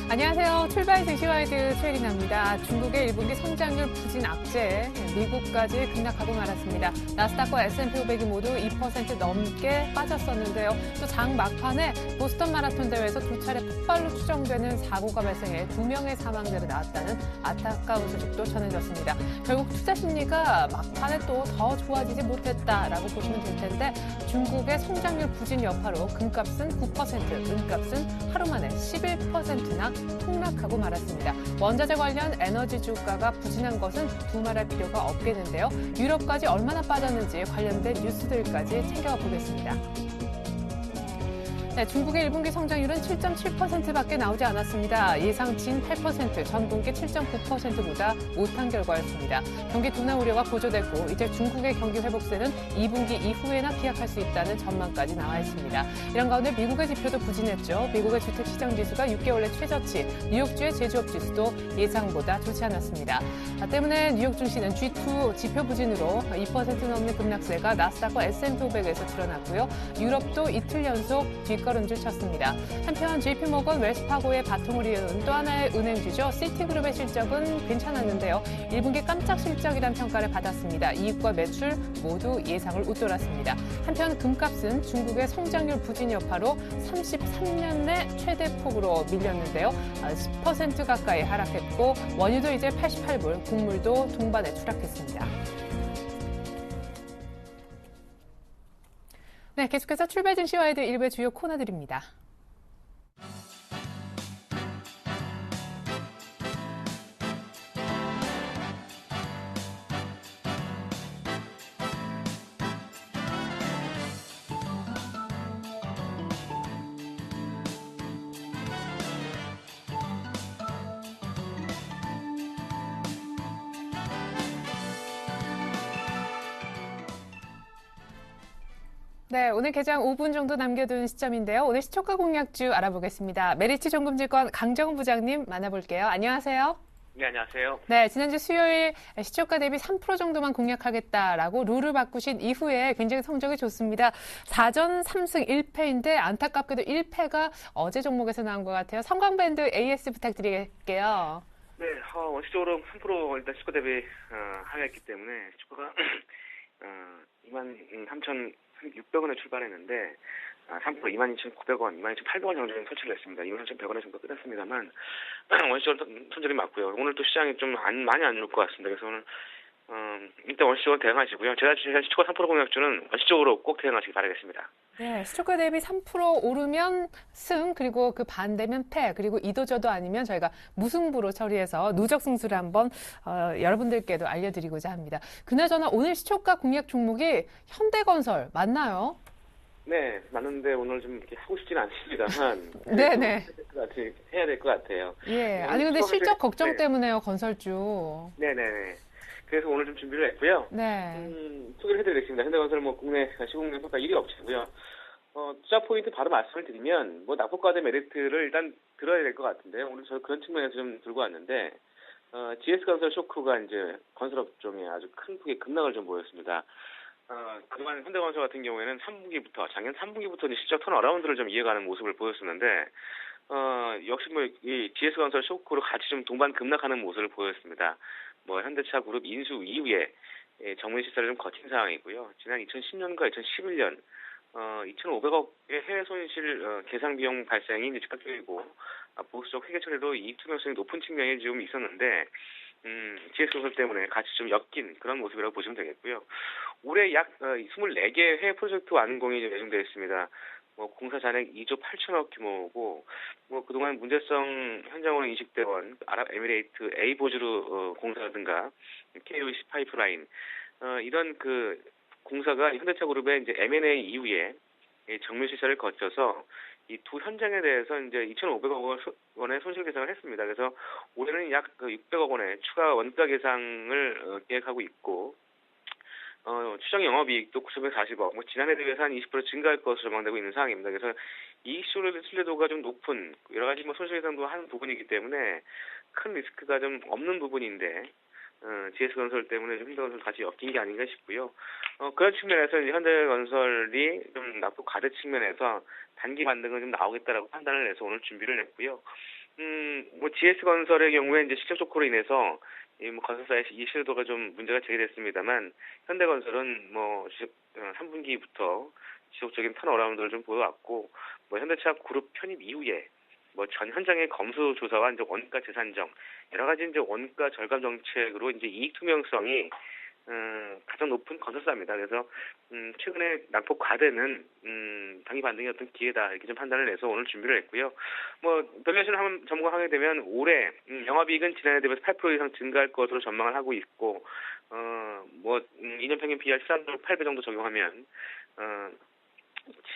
안녕하세요. 출발 증시와이드 최리나입니다. 중국의 1분기 성장률 부진 악재에 미국까지 급락하고 말았습니다. 나스닥과 S&P 500이 모두 2% 넘게 빠졌었는데요. 또 장 막판에 보스턴 마라톤 대회에서 두 차례 폭발로 추정되는 사고가 발생해 2명의 사망자가 나왔다는 안타까운 소식도 전해졌습니다. 결국 투자 심리가 막판에 또 더 좋아지지 못했다라고 보시면 될 텐데 중국의 성장률 부진 여파로 금값은 9%, 은값은 하루 만에 11%나 폭락하고 말았습니다. 원자재 관련 에너지 주가가 부진한 것은 두말할 필요가 없겠는데요. 유럽까지 얼마나 빠졌는지 관련된 뉴스들까지 챙겨보겠습니다. 네, 중국의 1분기 성장률은 7.7%밖에 나오지 않았습니다. 예상치인 8%, 전분기 7.9%보다 못한 결과였습니다. 경기 둔화 우려가 고조됐고 이제 중국의 경기 회복세는 2분기 이후에나 기약할 수 있다는 전망까지 나와 있습니다. 이런 가운데 미국의 지표도 부진했죠. 미국의 주택시장지수가 6개월 내 최저치, 뉴욕주의 제조업 지수도 예상보다 좋지 않았습니다. 때문에 뉴욕 증시는 G2 지표 부진으로 2% 넘는 급락세가 나스닥과 S&P 500에서 드러났고요. 유럽도 이틀 연속 뒷걸음질 쳤습니다. 한편 JP모건 웰스파고의 바통을 이은 또 하나의 은행주죠. 시티그룹의 실적은 괜찮았는데요. 1분기 깜짝 실적이란 평가를 받았습니다. 이익과 매출 모두 예상을 웃돌았습니다. 한편 금값은 중국의 성장률 부진 여파로 33년 내 최대 폭으로 밀렸는데요. 10% 가까이 하락했고 원유도 이제 88불, 곡물도 동반에 추락했습니다. 네, 계속해서 출발 증시와이드 일부의 주요 코너들입니다. 네, 오늘 개장 5분 정도 남겨둔 시점인데요. 오늘 시초가 공략주 알아보겠습니다. 메리츠 정금증권 강정훈 부장님 만나볼게요. 안녕하세요. 네, 안녕하세요. 네, 지난주 수요일 시초가 대비 3% 정도만 공략하겠다라고 룰을 바꾸신 이후에 굉장히 성적이 좋습니다. 4전 3승 1패인데 안타깝게도 1패가 어제 종목에서 나온 것 같아요. 삼광밴드 AS 부탁드릴게요. 네, 원칙적으로 3% 일단 시초 대비 하회했기 때문에 시초가 23,600원에 출발했는데 3% 22,900원, 22,800원 정도는 설치를 했습니다. 23,100원에 정도 끝났습니다만 원칙적으로 손절이 맞고요. 오늘 또 시장이 좀 많이 안 올 것 같습니다. 그래서 오늘 일단 원칙적으로 대응하시고요. 제가 시초가 3% 공략주는 원칙적으로 꼭 대응하시기 바라겠습니다. 네, 시초가 대비 3% 오르면 승, 그리고 그 반대면 패, 그리고 이도저도 아니면 저희가 무승부로 처리해서 누적 승수를 한번 여러분들께도 알려드리고자 합니다. 그나저나 오늘 시초가 공략 종목이 현대건설 맞나요? 네, 맞는데 오늘 좀 이렇게 하고 싶지는 않습니다만 네네. 해야 될 것 같아요. 예, 아니 근데 실적 걱정 네. 때문에요, 건설주. 네네네. 그래서 오늘 좀 준비를 했고요. 네. 소개를 해드리겠습니다. 현대건설 국내 시공령 평가 1위 업체고요. 투자 포인트 바로 말씀을 드리면 납부과대 메리트를 일단 들어야 될 것 같은데요. 오늘 저 그런 측면에서 좀 들고 왔는데 GS건설 쇼크가 이제 건설업종에 아주 큰 폭의 급락을 좀 보였습니다. 그동안 현대건설 같은 경우에는 작년 3분기부터 이제 실적 턴어라운드를 좀 이어가는 모습을 보였었는데 역시 이 GS건설 쇼크로 같이 좀 동반 급락하는 모습을 보였습니다. 현대차 그룹 인수 이후에 정문 시설을 좀 거친 상황이고요. 지난 2010년과 2011년 2,500억의 해외 손실 계상 비용 발생이 이제 즉각적이고 보수적 회계 처리로 이익 투명성이 높은 측면이 좀 있었는데 GS건설 때문에 같이 좀 엮인 그런 모습이라고 보시면 되겠고요. 올해 약 24개 해외 프로젝트 완공이 예정되어 있습니다. 공사 잔액 2조 8천억 규모고, 그동안 문제성 현장으로 인식되던 아랍에미레이트 A 보주로 공사라든가 KOC 파이프라인, 이런 그 공사가 현대차 그룹의 이제 M&A 이후에 정밀 시설을 거쳐서 이 두 현장에 대해서 이제 2,500억 원의 손실 계상을 했습니다. 그래서 올해는 약 600억 원의 추가 원가 계상을 계획하고 있고, 추정 영업이익도 940억, 지난해 대비해서 한 20% 증가할 것으로 전망되고 있는 상황입니다. 그래서 이익 신뢰도가 좀 높은 여러 가지 손실 예상도 하는 부분이기 때문에 큰 리스크가 좀 없는 부분인데 GS건설 때문에 좀 현대건설 다시 엮인 게 아닌가 싶고요. 그런 측면에서 이제 현대건설이 좀 낙폭 과대 측면에서 단기 반등은 좀 나오겠다라고 판단을 해서 오늘 준비를 했고요. 뭐 GS건설의 경우에 이제 실적 조건으로 인해서 뭐 건설사의 이실도가 좀 문제가 제기됐습니다만 현대건설은 뭐 3분기부터 지속적인 턴어라운드를 좀 보여왔고 뭐 현대차 그룹 편입 이후에 뭐 전 현장의 검수 조사와 이제 원가 재산정 여러 가지 이제 원가 절감 정책으로 이제 이익 투명성이 가장 높은 건설사입니다. 그래서 최근에 낙폭 과대는 단기 반등의 어떤 기회다 이렇게 좀 판단을 해서 오늘 준비를 했고요. 뭐 밸류에이션을 한번 점검하게 되면 올해 영업이익은 지난해 대비해서 8% 이상 증가할 것으로 전망을 하고 있고 뭐 2년 평균 PER 13.8배 정도 적용하면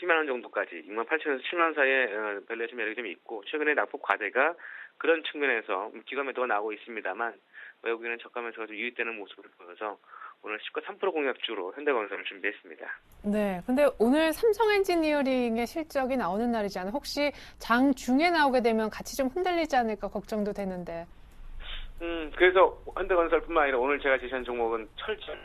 7만 원 정도까지 6만 8천에서 7만 원 사이에 밸류에이션 매력이 좀 있고 최근에 낙폭 과대가 그런 측면에서 기관 매도가 나오고 있습니다만 외국인은 저가 매수가 좀 유입되는 모습을 보여서 오늘 10가 3% 공략주로 현대건설을 준비했습니다. 네, 근데 오늘 삼성 엔지니어링의 실적이 나오는 날이잖아요. 혹시 장중에 나오게 되면 같이 좀 흔들리지 않을까 걱정도 되는데. 그래서 현대건설뿐만 아니라 오늘 제가 제시한 종목은 철저히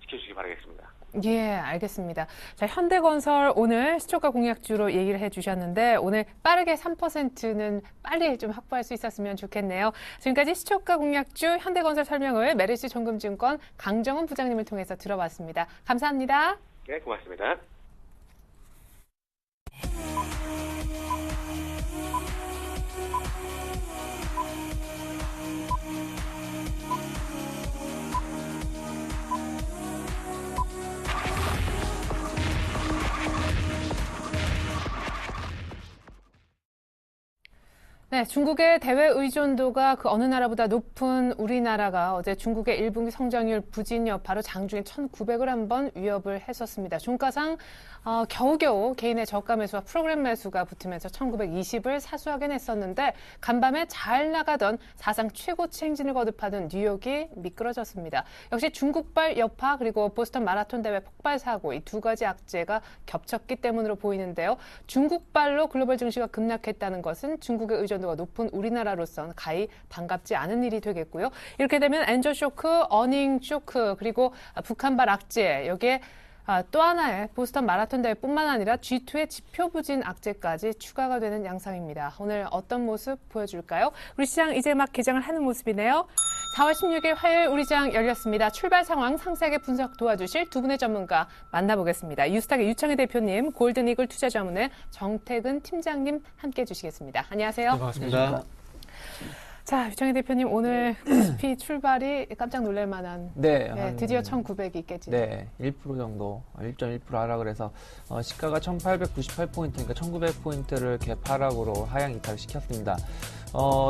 지켜주시기 바라겠습니다. 예, 알겠습니다. 자, 현대건설 오늘 시초가 공략주로 얘기를 해주셨는데 오늘 빠르게 3%는 빨리 좀 확보할 수 있었으면 좋겠네요. 지금까지 시초가 공략주 현대건설 설명을 메리츠 정금증권 강정훈 부장님을 통해서 들어봤습니다. 감사합니다. 네, 고맙습니다. 네, 중국의 대외 의존도가 그 어느 나라보다 높은 우리나라가 어제 중국의 1분기 성장률 부진 여파로 장중에 1,900을 한번 위협을 했었습니다. 종가상 겨우겨우 개인의 저가 매수와 프로그램 매수가 붙으면서 1,920을 사수하긴 했었는데 간밤에 잘 나가던 사상 최고치 행진을 거듭하던 뉴욕이 미끄러졌습니다. 역시 중국발 여파 그리고 보스턴 마라톤 대회 폭발 사고 이 두 가지 악재가 겹쳤기 때문으로 보이는데요. 중국발로 글로벌 증시가 급락했다는 것은 중국의 의존도가 높은 우리나라로선 가히 반갑지 않은 일이 되겠고요. 이렇게 되면 엔저 쇼크, 어닝 쇼크 그리고 북한발 악재 여기에 또 하나의 보스턴 마라톤 대회뿐만 아니라 G2의 지표 부진 악재까지 추가가 되는 양상입니다. 오늘 어떤 모습 보여줄까요? 우리 시장 이제 막 개장을 하는 모습이네요. 4월 16일 화요일 우리 시장 열렸습니다. 출발 상황 상세하게 분석 도와주실 두 분의 전문가 만나보겠습니다. 유스탁의 유창희 대표님, 골든이글 투자자문의 정태근 팀장님 함께해 주시겠습니다. 안녕하세요. 네, 반갑습니다. 자, 유창희 대표님 오늘 코스피 출발이 깜짝 놀랄 만한 네, 드디어 1,900이 있겠지. 네, 1% 정도, 1.1% 하락을 해서 시가가 1,898포인트니까 1,900포인트를 갭하락으로 하향 이탈을 시켰습니다.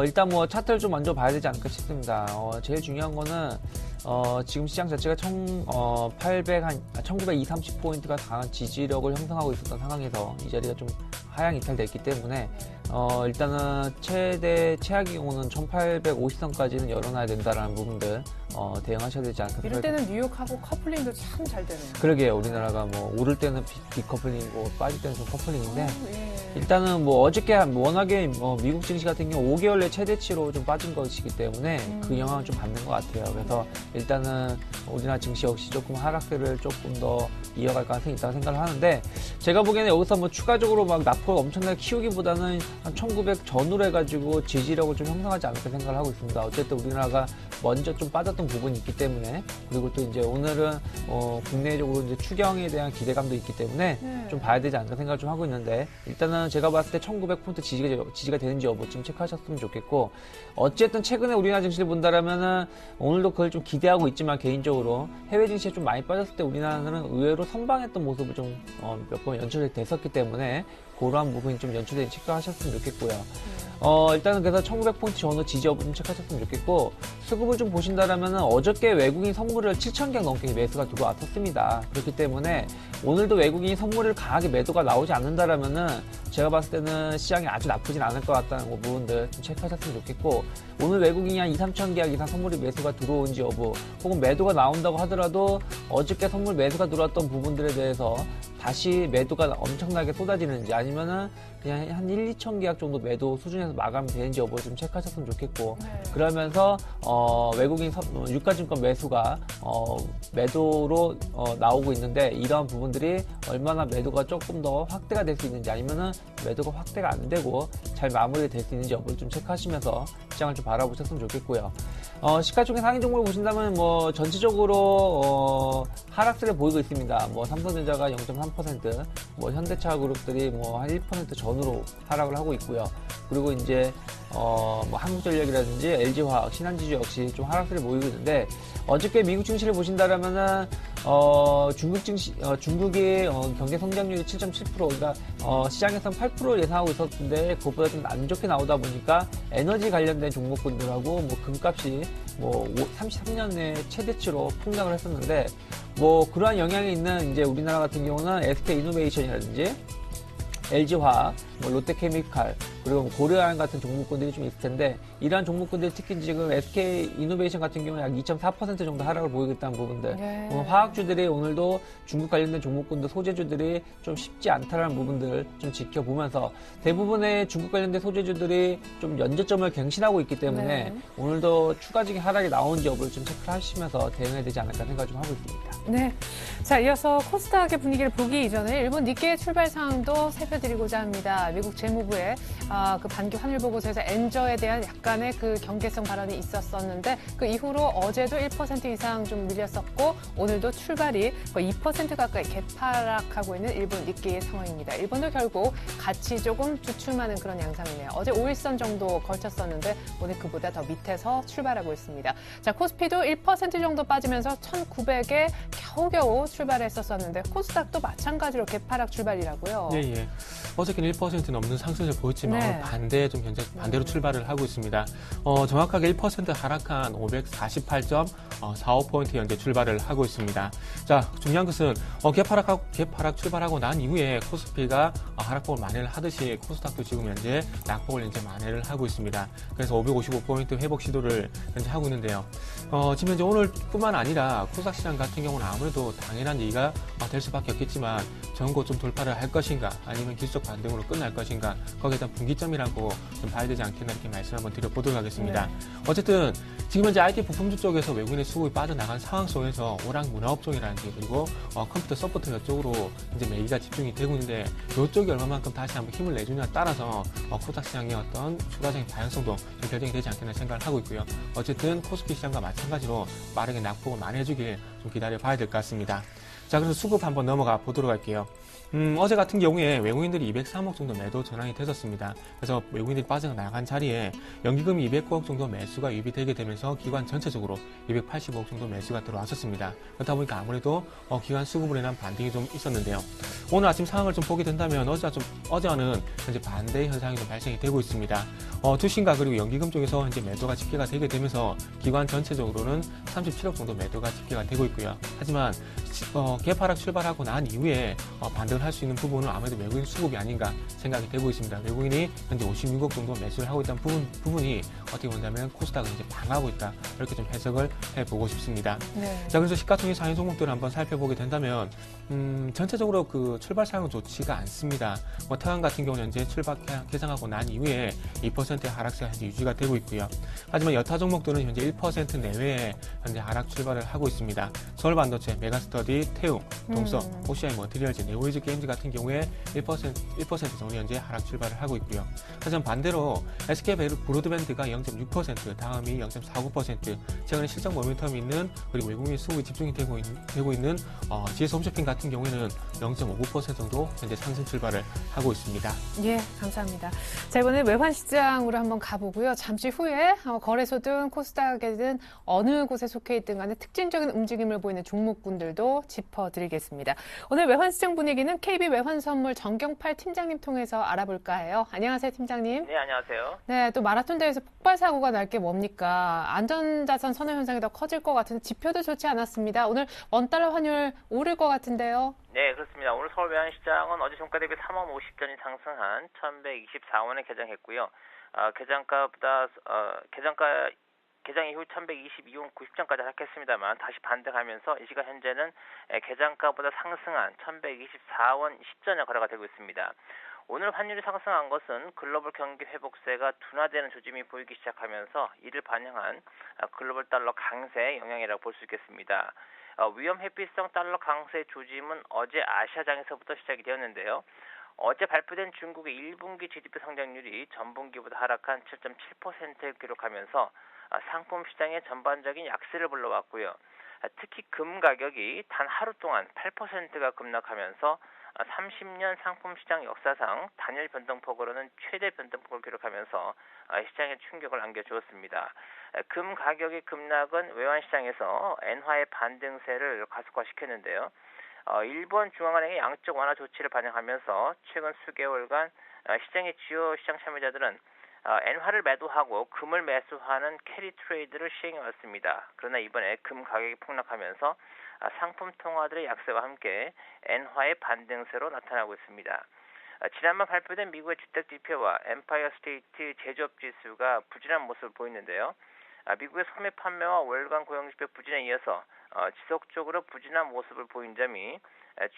일단 뭐 차트를 좀 먼저 봐야 되지 않을까 싶습니다. 제일 중요한 거는 지금 시장 자체가 1,920-30포인트가 강한 지지력을 형성하고 있었던 상황에서 이 자리가 좀 하향 이탈됐기 때문에 일단은 최악의 경우는 1,850선까지는 열어놔야 된다라는 부분들 대응하셔야 되지 않을까 이럴 때는 뉴욕하고 커플링도 참 잘 되네요. 그러게요. 우리나라가 뭐 오를 때는 디커플링이고 빠질 때는 좀 커플링인데 예. 일단은 뭐 어저께 워낙에 미국 증시 같은 경우 5개월 내 최대치로 좀 빠진 것이기 때문에 그 영향을 좀 받는 것 같아요. 그래서 일단은 우리나라 증시 역시 조금 하락세를 조금 더 이어갈 가능성이 있다고 생각을 하는데 제가 보기에는 여기서 뭐 추가적으로 막 낙폭을 엄청나게 키우기보다는 한 1900 전후로 해가지고 지지력을 좀 형성하지 않을까 생각을 하고 있습니다. 어쨌든 우리나라가 먼저 좀 빠졌던 부분이 있기 때문에 그리고 또 이제 오늘은 국내적으로 이제 추경에 대한 기대감도 있기 때문에 좀 봐야 되지 않을까 생각을 좀 하고 있는데 일단은 제가 봤을 때 1900포인트 지지가 되는지 여부 좀 체크하셨으면 좋겠고 어쨌든 최근에 우리나라 증시를 본다라면은 오늘도 그걸 좀 기대하고 있지만 개인적으로 해외 증시에 좀 많이 빠졌을 때 우리나라는 의외로 선방했던 모습을 좀 몇 번 연출이 됐었기 때문에 그러한 부분이 좀 연출되는 체크하셨으면 좋겠고요. 일단은 그래서 1900포인트 전후 지지 여부 좀 체크하셨으면 좋겠고 수급을 좀 보신다라면은 어저께 외국인 선물을 7,000개 넘게 매수가 들어왔었습니다. 그렇기 때문에 오늘도 외국인이 선물을 강하게 매도가 나오지 않는다라면은 제가 봤을 때는 시장이 아주 나쁘진 않을 것 같다는 부분들 좀 체크하셨으면 좋겠고 오늘 외국인이 한 2-3천 계약 이상 선물이 매수가 들어온지 여부 혹은 매도가 나온다고 하더라도 어저께 선물 매수가 들어왔던 부분들에 대해서 다시 매도가 엄청나게 쏟아지는지 아니면은 그냥 한 1-2천 계약 정도 매도 수준에서 마감이 되는지 여부 좀 체크하셨으면 좋겠고 그러면서 외국인 유가증권 매수가 매도로 나오고 있는데 이러한 부분들이 얼마나 매도가 조금 더 확대가 될 수 있는지 아니면은 매도가 확대가 안 되고 잘 마무리가 될 수 있는지 여부를 좀 체크하시면서 시장을 좀 바라보셨으면 좋겠고요. 시가총액 상위 종목을 보신다면 뭐 전체적으로 하락세를 보이고 있습니다. 뭐 삼성전자가 0.3%, 뭐 현대차 그룹들이 뭐 한 1% 전후로 하락을 하고 있고요. 그리고 이제 뭐 한국전력이라든지 LG화학, 신한지주 역시 좀 하락세를 보이고 있는데 어저께 미국 증시를 보신다라면은 중국이 경제 성장률이 7.7%, 그러니까 시장에서는 8% 예상하고 있었는데 그것보다 좀 안 좋게 나오다 보니까 에너지 관련된 종목군들하고 뭐 금값이 뭐 33년 내 최대치로 폭락을 했었는데 뭐 그러한 영향이 있는 이제 우리나라 같은 경우는 SK이노베이션이라든지 LG화학, 뭐 롯데케미칼, 그리고 고려아연 같은 종목군들이 좀 있을 텐데 이러한 종목군들 특히 지금 SK이노베이션 같은 경우는 약 2.4% 정도 하락을 보이고 있다는 부분들. 네. 화학주들이 오늘도 중국 관련된 종목군들 소재주들이 좀 쉽지 않다라는 부분들을 좀 지켜보면서 대부분의 중국 관련된 소재주들이 좀 연저점을 갱신하고 있기 때문에 네. 오늘도 추가적인 하락이 나온지 여부를 좀 체크를 하시면서 대응해야 되지 않을까 생각 좀 하고 있습니다. 네. 자, 이어서 코스닥의 분위기를 보기 이전에 일본 니케이 출발 사항도 살펴드리고자 합니다. 미국 재무부의 그 반기 환율 보고서에서 엔저에 대한 약간의 그 경계성 발언이 있었었는데 그 이후로 어제도 1% 이상 좀 밀렸었고 오늘도 출발이 거의 2% 가까이 개파락하고 있는 일본 니케이의 상황입니다. 일본도 결국 같이 조금 주춤하는 그런 양상이네요. 어제 5일선 정도 걸쳤었는데 오늘 그보다 더 밑에서 출발하고 있습니다. 자, 코스피도 1% 정도 빠지면서 1900에 겨우겨우 출발했었었는데 코스닥도 마찬가지로 개파락 출발이라고요. 예. 어저께는 1% 넘는 상승을 보였지만 네. 반대로 출발을 하고 있습니다. 정확하게 1% 하락한 548.45포인트 현재 출발을 하고 있습니다. 자, 중요한 것은 개파락 출발하고 난 이후에 코스피가 하락폭을 만회를 하듯이 코스닥도 지금 현재 낙폭을 현재 만회를 하고 있습니다. 그래서 555포인트 회복 시도를 현재 하고 있는데요. 지금 현재 오늘뿐만 아니라 코스닥 시장 같은 경우는 아무래도 당연한 얘기가 될 수밖에 없겠지만 전고 좀 돌파를 할 것인가 아니면 기술적 반등으로 끝날 것인가 거기에 대한 분기점이라고 좀 봐야 되지 않겠나 이렇게 말씀 한번 드려보도록 하겠습니다. 네. 어쨌든 지금 현재 IT 부품주 쪽에서 외국인의 수급이 빠져나간 상황 속에서 오락 문화업종이라든지 그리고 컴퓨터 소프트웨어 쪽으로 이제 매기가 집중이 되고 있는데 이쪽이 얼마만큼 다시 한번 힘을 내주냐에 따라서 코스닥 시장의 어떤 추가적인 다양성도 좀 결정이 되지 않겠나 생각을 하고 있고요. 어쨌든 코스피 시장과 마찬가지로 빠르게 낙폭을 만회해주길 좀 기다려 봐야 될 것 같습니다. 자, 그래서 수급 한번 넘어가 보도록 할게요. 어제 같은 경우에 외국인들이 203억 정도 매도 전환이 됐었습니다. 그래서 외국인들이 빠져나간 자리에 연기금이 209억 정도 매수가 유입이 되게 되면서 기관 전체적으로 285억 정도 매수가 들어왔었습니다. 그렇다 보니까 아무래도 기관 수급으로 인한 반등이 좀 있었는데요. 오늘 아침 상황을 좀 보게 된다면 어제와는 현재 반대의 현상이 좀 발생이 되고 있습니다. 투신가 그리고 연기금 쪽에서 현재 매도가 집계가 되게 되면서 기관 전체적으로는 37억 정도 매도가 집계가 되고 있고요. 하지만 개파락 출발하고 난 이후에 반등을 할 수 있는 부분은 아무래도 외국인 수급이 아닌가 생각이 되고 있습니다. 외국인이 현재 56억 정도 매수를 하고 있다는 부분이 어떻게 본다면 코스닥을 이제 방하고 있다 이렇게 좀 해석을 해보고 싶습니다. 네. 자, 그래서 시가총액 상위 종목들을 한번 살펴보게 된다면 전체적으로 그 출발 상황은 좋지가 않습니다. 태완 같은 경우는 현재 출발 개장하고 난 이후에 2%의 하락세가 현재 유지가 되고 있고요. 하지만 여타 종목들은 현재 1% 내외에 현재 하락 출발을 하고 있습니다. 서울반도체, 메가스터디, 태웅, 동서, OCI 머티리얼즈, 네오이즈 게임즈 같은 경우에 1% 정도 현재 하락 출발을 하고 있고요. 하지만 반대로 SK 브로드밴드가 0.6%, 다음이 0.49%, 최근에 실적 모멘텀이 있는 그리고 외국인 수급이 집중이 되고 있는 GS 홈쇼핑 같은 경우에는 0.59% 정도 현재 상승 출발을 하고 있습니다. 예, 감사합니다. 자, 이번에 외환시장으로 한번 가보고요. 잠시 후에 거래소든 코스닥이든 어느 곳에 속해 있든 간에 특징적인 움직임을 보이는 종목군들도 짚어드리겠습니다. 오늘 외환시장 분위기는 KB 외환선물 정경팔 팀장님 통해서 알아볼까 해요. 안녕하세요, 팀장님. 네, 안녕하세요. 네, 또 마라톤 대회에서 폭발 사고가 날 게 뭡니까? 안전자산 선호 현상이 더 커질 것 같은데 지표도 좋지 않았습니다. 오늘 원달러 환율 오를 것 같은데요. 네, 그렇습니다. 오늘 서울 외환시장은 어제 종가 대비 3원 50전이 상승한 1,124원에 개장했고요. 개장 이후 1,122원 90전까지 하락했습니다만 다시 반등하면서 이 시간 현재는 개장가보다 상승한 1,124원 10전에 거래가 되고 있습니다. 오늘 환율이 상승한 것은 글로벌 경기 회복세가 둔화되는 조짐이 보이기 시작하면서 이를 반영한 글로벌 달러 강세 영향이라고 볼 수 있겠습니다. 위험 회피성 달러 강세 조짐은 어제 아시아장에서부터 시작이 되었는데요. 어제 발표된 중국의 1분기 GDP 성장률이 전분기보다 하락한 7.7%를 기록하면서 상품 시장의 전반적인 약세를 불러왔고요. 특히 금 가격이 단 하루 동안 8%가 급락하면서 30년 상품 시장 역사상 단일 변동폭으로는 최대 변동폭을 기록하면서 시장에 충격을 안겨주었습니다. 금 가격의 급락은 외환시장에서 엔화의 반등세를 가속화시켰는데요. 일본 중앙은행의 양적 완화 조치를 반영하면서 최근 수개월간 시장의 주요 시장 참여자들은 엔화를 매도하고 금을 매수하는 캐리 트레이드를 시행해왔습니다. 그러나 이번에 금 가격이 폭락하면서 상품 통화들의 약세와 함께 엔화의 반등세로 나타나고 있습니다. 지난번 발표된 미국의 주택 지표와 엠파이어 스테이트 제조업 지수가 부진한 모습을 보이는데요. 미국의 소매 판매와 월간 고용지표 부진에 이어서 지속적으로 부진한 모습을 보인 점이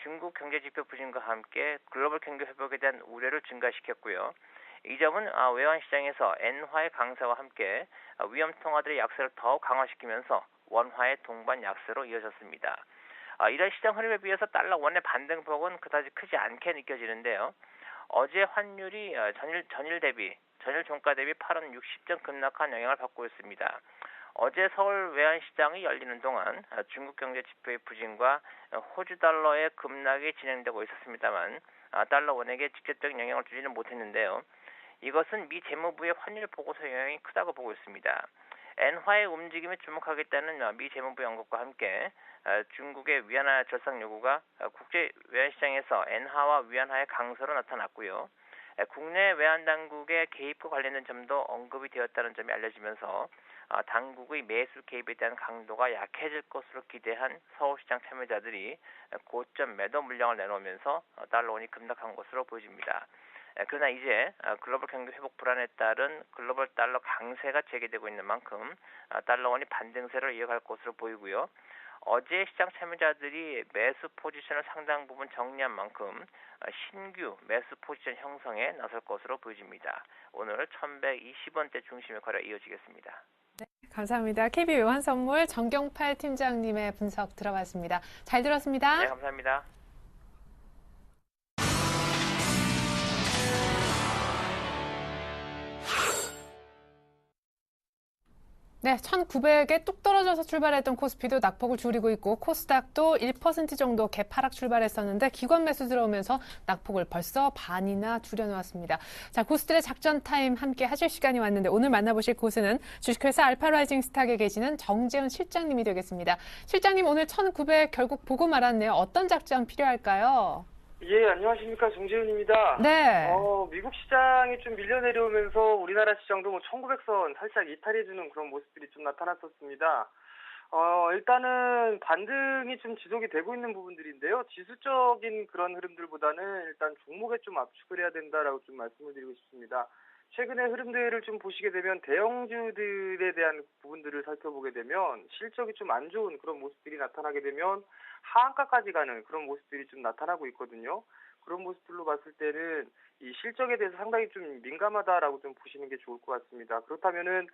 중국 경제지표 부진과 함께 글로벌 경기 회복에 대한 우려를 증가시켰고요. 이 점은 외환시장에서 엔화의 강세와 함께 위험 통화들의 약세를 더욱 강화시키면서 원화의 동반 약세로 이어졌습니다. 이런 시장 흐름에 비해서 달러 원의 반등폭은 그다지 크지 않게 느껴지는데요. 어제 환율이 전일 종가 대비 8원 60전 급락한 영향을 받고 있습니다. 어제 서울 외환시장이 열리는 동안 중국 경제 지표의 부진과 호주 달러의 급락이 진행되고 있었습니다만 달러 원에게 직접적인 영향을 주지는 못했는데요. 이것은 미 재무부의 환율 보고서 영향이 크다고 보고 있습니다. 엔화의 움직임에 주목하겠다는 미 재무부 언급과 함께 중국의 위안화 절상 요구가 국제 외환시장에서 엔화와 위안화의 강세로 나타났고요. 국내 외환당국의 개입과 관련된 점도 언급이 되었다는 점이 알려지면서 당국의 매수 개입에 대한 강도가 약해질 것으로 기대한 서울시장 참여자들이 고점 매도 물량을 내놓으면서 달러원이 급락한 것으로 보여집니다. 그러나 이제 글로벌 경기 회복 불안에 따른 글로벌 달러 강세가 재개되고 있는 만큼 달러원이 반등세를 이어갈 것으로 보이고요. 어제 시장 참여자들이 매수 포지션을 상당 부분 정리한 만큼 신규 매수 포지션 형성에 나설 것으로 보여집니다. 오늘 1120원대 중심의 거래 이어지겠습니다. 네, 감사합니다. KB 외환선물 정경팔 팀장님의 분석 들어봤습니다. 잘 들었습니다. 네, 감사합니다. 네, 1,900에 뚝 떨어져서 출발했던 코스피도 낙폭을 줄이고 있고 코스닥도 1% 정도 갭 하락 출발했었는데 기관 매수 들어오면서 낙폭을 벌써 반이나 줄여놓았습니다. 자, 고수들의 작전 타임 함께 하실 시간이 왔는데 오늘 만나보실 고수는 주식회사 알파라이징 스탁에 계시는 정재훈 실장님이 되겠습니다. 실장님, 오늘 1,900 결국 보고 말았네요. 어떤 작전 필요할까요? 예, 안녕하십니까. 정재훈입니다. 네. 미국 시장이 좀 밀려 내려오면서 우리나라 시장도 1900선 살짝 이탈해주는 그런 모습들이 좀 나타났었습니다. 일단은 반등이 좀 지속이 되고 있는 부분들인데요. 지수적인 그런 흐름들보다는 일단 종목에 좀 압축을 해야 된다라고 좀 말씀을 드리고 싶습니다. 최근의 흐름들을 좀 보시게 되면 대형주들에 대한 부분들을 살펴보게 되면 실적이 좀 안 좋은 그런 모습들이 나타나게 되면 하한가까지 가는 그런 모습들이 좀 나타나고 있거든요. 그런 모습들로 봤을 때는 이 실적에 대해서 상당히 좀 민감하다라고 좀 보시는 게 좋을 것 같습니다. 그렇다면은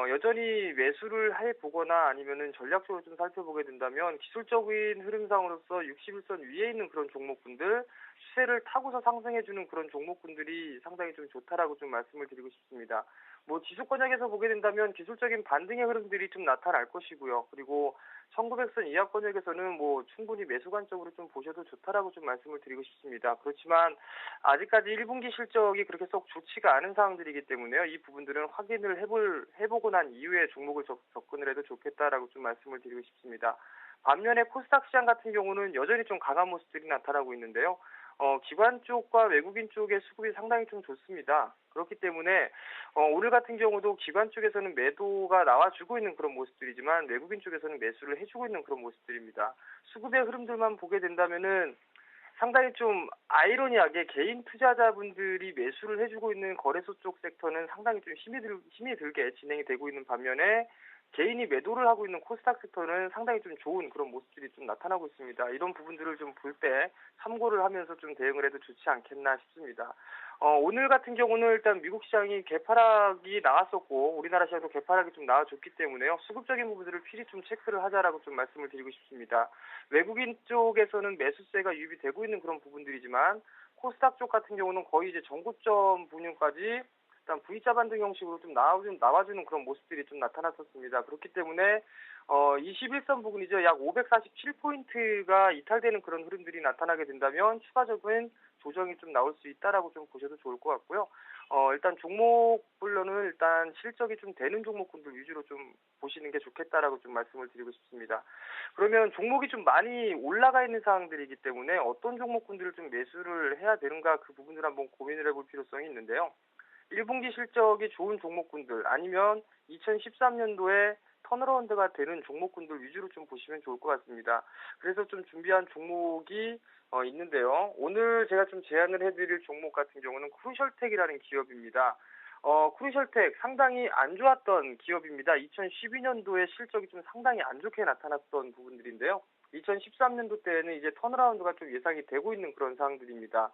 여전히 매수를 해보거나 아니면은 전략적으로 좀 살펴보게 된다면 기술적인 흐름상으로서 61선 위에 있는 그런 종목군들, 추세를 타고서 상승해주는 그런 종목군들이 상당히 좀 좋다라고 좀 말씀을 드리고 싶습니다. 지수 권역에서 보게 된다면 기술적인 반등의 흐름들이 좀 나타날 것이고요. 그리고 1900선 이하 권역에서는 충분히 매수 관점으로 좀 보셔도 좋다라고 좀 말씀을 드리고 싶습니다. 그렇지만 아직까지 1분기 실적이 그렇게 썩 좋지가 않은 상황들이기 때문에요. 이 부분들은 확인을 해보고 난 이후에 종목을 접근을 해도 좋겠다라고 좀 말씀을 드리고 싶습니다. 반면에 코스닥 시장 같은 경우는 여전히 좀 강한 모습들이 나타나고 있는데요. 기관 쪽과 외국인 쪽의 수급이 상당히 좀 좋습니다. 그렇기 때문에 오늘 같은 경우도 기관 쪽에서는 매도가 나와주고 있는 그런 모습들이지만 외국인 쪽에서는 매수를 해주고 있는 그런 모습들입니다. 수급의 흐름들만 보게 된다면은 상당히 좀 아이러니하게 개인 투자자분들이 매수를 해주고 있는 거래소 쪽 섹터는 상당히 좀 힘이 들게 진행이 되고 있는 반면에 개인이 매도를 하고 있는 코스닥 섹터는 상당히 좀 좋은 그런 모습들이 좀 나타나고 있습니다. 이런 부분들을 좀 볼 때 참고를 하면서 좀 대응을 해도 좋지 않겠나 싶습니다. 오늘 같은 경우는 일단 미국 시장이 개파락이 나왔었고 우리나라 시장도 개파락이 좀 나와줬기 때문에요. 수급적인 부분들을 필히 좀 체크를 하자라고 좀 말씀을 드리고 싶습니다. 외국인 쪽에서는 매수세가 유입이 되고 있는 그런 부분들이지만 코스닥 쪽 같은 경우는 거의 이제 전고점 부분까지 일단 V자 반등 형식으로 좀 나와주는 그런 모습들이 좀 나타났었습니다. 그렇기 때문에 21선 부근이죠. 약 547포인트가 이탈되는 그런 흐름들이 나타나게 된다면 추가적인 조정이 좀 나올 수 있다라고 좀 보셔도 좋을 것 같고요. 일단 종목별로는 일단 실적이 좀 되는 종목군들 위주로 좀 보시는 게 좋겠다라고 좀 말씀을 드리고 싶습니다. 그러면 종목이 좀 많이 올라가 있는 상황들이기 때문에 어떤 종목군들을 좀 매수를 해야 되는가 그 부분을 한번 고민을 해볼 필요성이 있는데요. 1분기 실적이 좋은 종목군들 아니면 2013년도에 턴어라운드가 되는 종목군들 위주로 좀 보시면 좋을 것 같습니다. 그래서 좀 준비한 종목이 있는데요. 오늘 제가 좀 제안을 해드릴 종목 같은 경우는 크루셜텍이라는 기업입니다. 크루셜텍 상당히 안 좋았던 기업입니다. 2012년도에 실적이 좀 상당히 안 좋게 나타났던 부분들인데요. 2013년도 때는 이제 턴어라운드가 좀 예상이 되고 있는 그런 상황들입니다.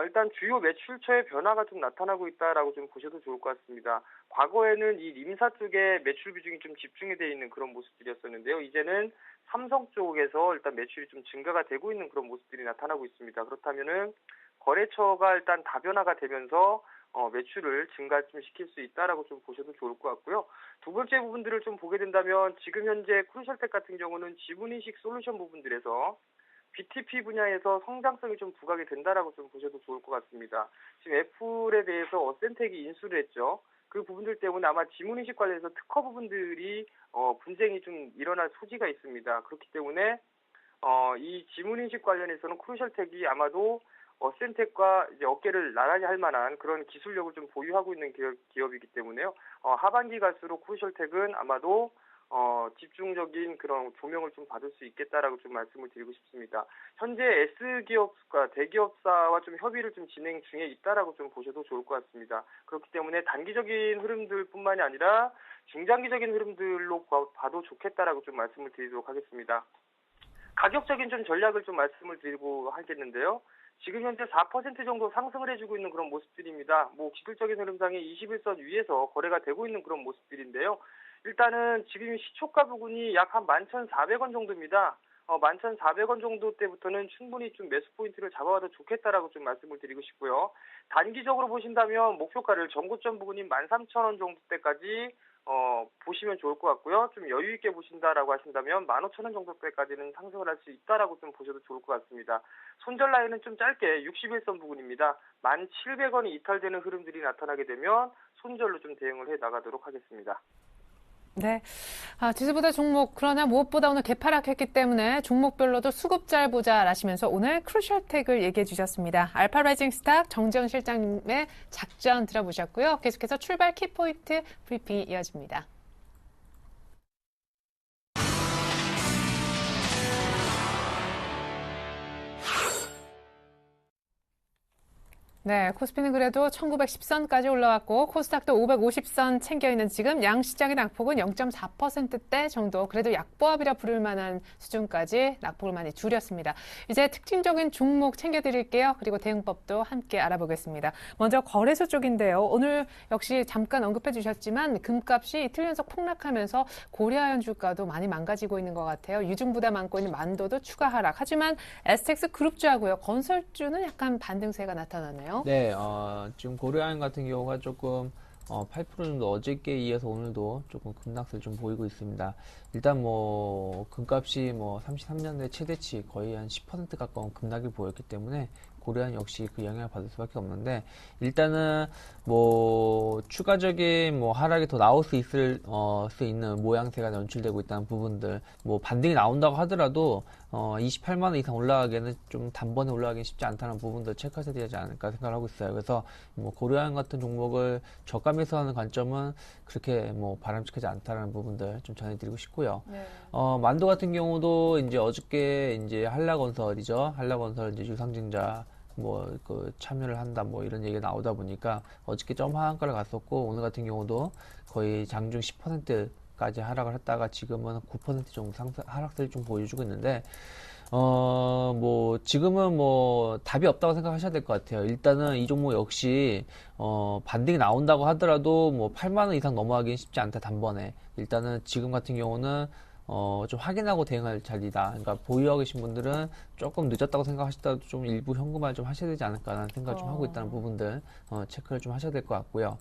일단 주요 매출처의 변화가 좀 나타나고 있다라고 좀 보셔도 좋을 것 같습니다. 과거에는 이 림사 쪽에 매출 비중이 좀 집중이 되어 있는 그런 모습들이었었는데요. 이제는 삼성 쪽에서 일단 매출이 좀 증가가 되고 있는 그런 모습들이 나타나고 있습니다. 그렇다면은 거래처가 일단 다변화가 되면서 매출을 증가 좀 시킬 수 있다라고 좀 보셔도 좋을 것 같고요. 두 번째 부분들을 좀 보게 된다면 지금 현재 크루셜텍 같은 경우는 지문인식 솔루션 부분들에서 BTP 분야에서 성장성이 좀 부각이 된다라고 좀 보셔도 좋을 것 같습니다. 지금 애플에 대해서 어센텍이 인수를 했죠. 그 부분들 때문에 아마 지문인식 관련해서 특허 부분들이 분쟁이 좀 일어날 소지가 있습니다. 그렇기 때문에 이 지문인식 관련해서는 크루셜텍이 아마도 어센텍과 이제 어깨를 나란히 할 만한 그런 기술력을 좀 보유하고 있는 기업이기 때문에요. 하반기 갈수록 크루셜텍은 아마도 집중적인 그런 조명을 좀 받을 수 있겠다라고 좀 말씀을 드리고 싶습니다. 현재 S기업과 대기업사와 좀 협의를 좀 진행 중에 있다라고 좀 보셔도 좋을 것 같습니다. 그렇기 때문에 단기적인 흐름들뿐만이 아니라 중장기적인 흐름들로 봐도 좋겠다라고 좀 말씀을 드리도록 하겠습니다. 가격적인 좀 전략을 좀 말씀을 드리고 하겠는데요. 지금 현재 4% 정도 상승을 해주고 있는 그런 모습들입니다. 기술적인 흐름상에 21선 위에서 거래가 되고 있는 그런 모습들인데요. 일단은 지금 시초가 부근이 약 한 11,400원 정도입니다. 11,400원 정도 때부터는 충분히 좀 매수 포인트를 잡아와도 좋겠다라고 좀 말씀을 드리고 싶고요. 단기적으로 보신다면 목표가를 전고점 부근인 13,000원 정도 때까지 보시면 좋을 것 같고요. 좀 여유 있게 보신다라고 하신다면 15,000원 정도 때까지는 상승을 할 수 있다라고 좀 보셔도 좋을 것 같습니다. 손절 라인은 좀 짧게 61선 부근입니다. 1,700원이 이탈되는 흐름들이 나타나게 되면 손절로 좀 대응을 해 나가도록 하겠습니다. 네. 지수보다 종목, 그러나 무엇보다 오늘 개파락했기 때문에 종목별로도 수급 잘 보자 라시면서 오늘 크루셜텍을 얘기해 주셨습니다. 알파라이징 스탁 정재훈 실장님의 작전 들어보셨고요. 계속해서 출발 키포인트 브리핑이 이어집니다. 네, 코스피는 그래도 1910선까지 올라왔고 코스닥도 550선 챙겨있는 지금 양시장의 낙폭은 0.4%대 정도, 그래도 약보합이라 부를 만한 수준까지 낙폭을 많이 줄였습니다. 이제 특징적인 종목 챙겨드릴게요. 그리고 대응법도 함께 알아보겠습니다. 먼저 거래소 쪽인데요. 오늘 역시 잠깐 언급해 주셨지만 금값이 이틀 연속 폭락하면서 고려아연 주가도 많이 망가지고 있는 것 같아요. 유증부담 안고 있는 만도도 추가 하락. 하지만 STX 그룹주하고요. 건설주는 약간 반등세가 나타나네요. 네, 지금 고려아연 같은 경우가 조금 8% 정도 어저께 이어서 오늘도 조금 급락세를 좀 보이고 있습니다. 일단 금값이 33년대 최대치 거의 한 10% 가까운 급락을 보였기 때문에 고려아연 역시 그 영향을 받을 수밖에 없는데, 일단은 추가적인 하락이 더 나올 수 있는 모양새가 연출되고 있다는 부분들, 반등이 나온다고 하더라도 28만 원 이상 올라가기에는 좀 단번에 올라가기 쉽지 않다는 부분들 체크하셔야 되지 않을까 생각을 하고 있어요. 그래서 고려아연 같은 종목을 저가 매수하는 관점은 그렇게 바람직하지 않다는 부분들 좀 전해드리고 싶고요. 네. 만도 같은 경우도 이제 어저께 이제 한라건설이죠. 한라건설 이제 유상증자 참여를 한다 이런 얘기가 나오다 보니까 어저께 좀 하한가를 갔었고, 오늘 같은 경우도 거의 장중 10% 까지 하락을 했다가 지금은 9% 정도 하락세를 좀 보여주고 있는데, 뭐, 지금은 뭐, 답이 없다고 생각하셔야 될 것 같아요. 일단은 이 종목 역시, 반등이 나온다고 하더라도 뭐, 8만원 이상 넘어가기는 쉽지 않다, 단번에. 일단은 지금 같은 경우는, 좀 확인하고 대응할 자리다. 그러니까 보유하고 계신 분들은 조금 늦었다고 생각하시더라도 좀 일부 현금화를 좀 하셔야 되지 않을까라는 생각을 좀 하고 있다는 부분들, 체크를 좀 하셔야 될 것 같고요.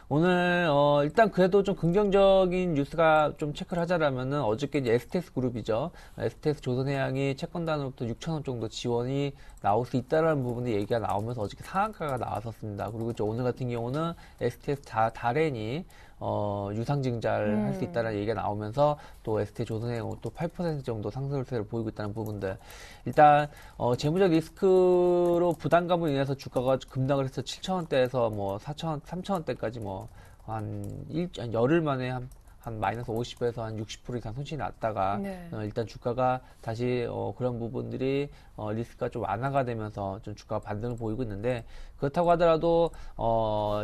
오늘, 일단 그래도 좀 긍정적인 뉴스가 좀 체크를 하자라면은 어저께 이제 STS 그룹이죠. STS 조선해양이 채권단으로부터 6,000원 정도 지원이 나올 수 있다라는 부분이 얘기가 나오면서 어저께 상한가가 나왔었습니다. 그리고 이제 오늘 같은 경우는 STS 다렌이 유상증자를 할 수 있다는 얘기가 나오면서 또 ST 조선해양 또 8% 정도 상승세를 보이고 있다는 부분들. 일단 재무적 리스크로 부담감으로 인해서 주가가 급락을 해서 7,000원대에서 뭐 4,000원, 3,000원대까지 뭐 한 열흘 만에 한 마이너스 50에서 한 60% 이상 손실이 났다가 네. 일단 주가가 다시 그런 부분들이 리스크가 좀 완화가 되면서 좀 주가가 반등을 보이고 있는데, 그렇다고 하더라도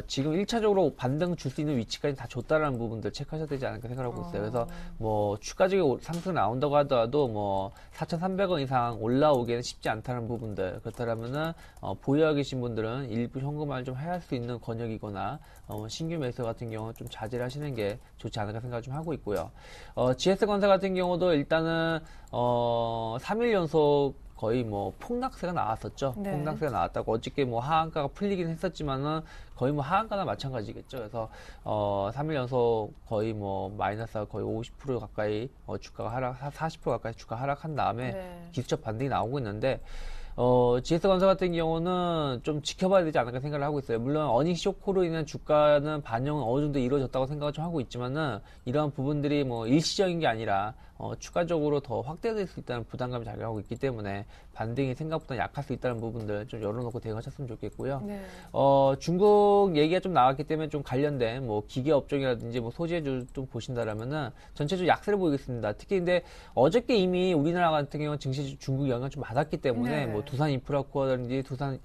지금 1차적으로 반등 줄 수 있는 위치까지 다 줬다라는 부분들 체크하셔야 되지 않을까 생각하고 있어요. 그래서 뭐 추가적인 상승 나온다고 하더라도 뭐 4,300원 이상 올라오기는 쉽지 않다는 부분들, 그렇다면은 보유하고 계신 분들은 일부 현금화를 좀 해야 할 수 있는 권역이거나 신규 매수 같은 경우는 좀 자제를 하시는 게 좋지 않을까 생각을 좀 하고 있고요. GS건설 같은 경우도 일단은 3일 연속 거의 뭐 폭락세가 나왔었죠. 네. 폭락세가 나왔다고 어저께 뭐 하한가가 풀리긴 했었지만은 거의 뭐 하한가나 마찬가지겠죠. 그래서 3일 연속 거의 뭐 마이너스가 거의 50% 가까이 주가가 하락, 40% 가까이 주가 하락한 다음에 네. 기술적 반등이 나오고 있는데, GS건설 같은 경우는 좀 지켜봐야 되지 않을까 생각을 하고 있어요. 물론 어닝 쇼크로 인한 주가는 반영은 어느 정도 이루어졌다고 생각을 좀 하고 있지만은, 이러한 부분들이 뭐 일시적인 게 아니라 추가적으로 더 확대될 수 있다는 부담감이 작용하고 있기 때문에 반등이 생각보다 약할 수 있다는 부분들 좀 열어놓고 대응하셨으면 좋겠고요. 네. 중국 얘기가 좀 나왔기 때문에 좀 관련된 뭐 기계 업종이라든지 뭐 소재주 좀 보신다라면은 전체적으로 약세를 보이겠습니다. 특히 근데 어저께 이미 우리나라 같은 경우는 증시 중국 영향을 좀 받았기 때문에 네. 뭐 두산 인프라코어라든지 두산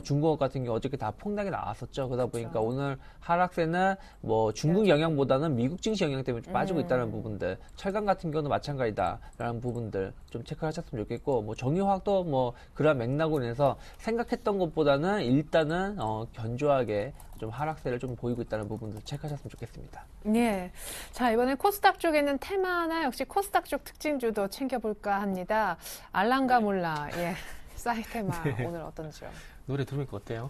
중공업 같은 경우 어저께 다 폭락이 나왔었죠. 그러다 보니까 오늘 하락세는 뭐 중국 영향보다는 미국 증시 영향 때문에 좀 빠지고 있다는 부분들, 철강 같은 경우는 마찬가지다라는 부분들 좀 체크하셨으면 좋겠고, 뭐 정유화학도 뭐 그런 맥락으로 인해서 생각했던 것보다는 일단은 견조하게 좀 하락세를 좀 보이고 있다는 부분들 체크하셨으면 좋겠습니다. 예. 자, 이번에 코스닥 쪽에는 테마나 역시 코스닥 쪽 특징주도 챙겨볼까 합니다. 알랑가 몰라. 예. 사이테마 오늘 어떤지요? 노래 들으니까 어때요?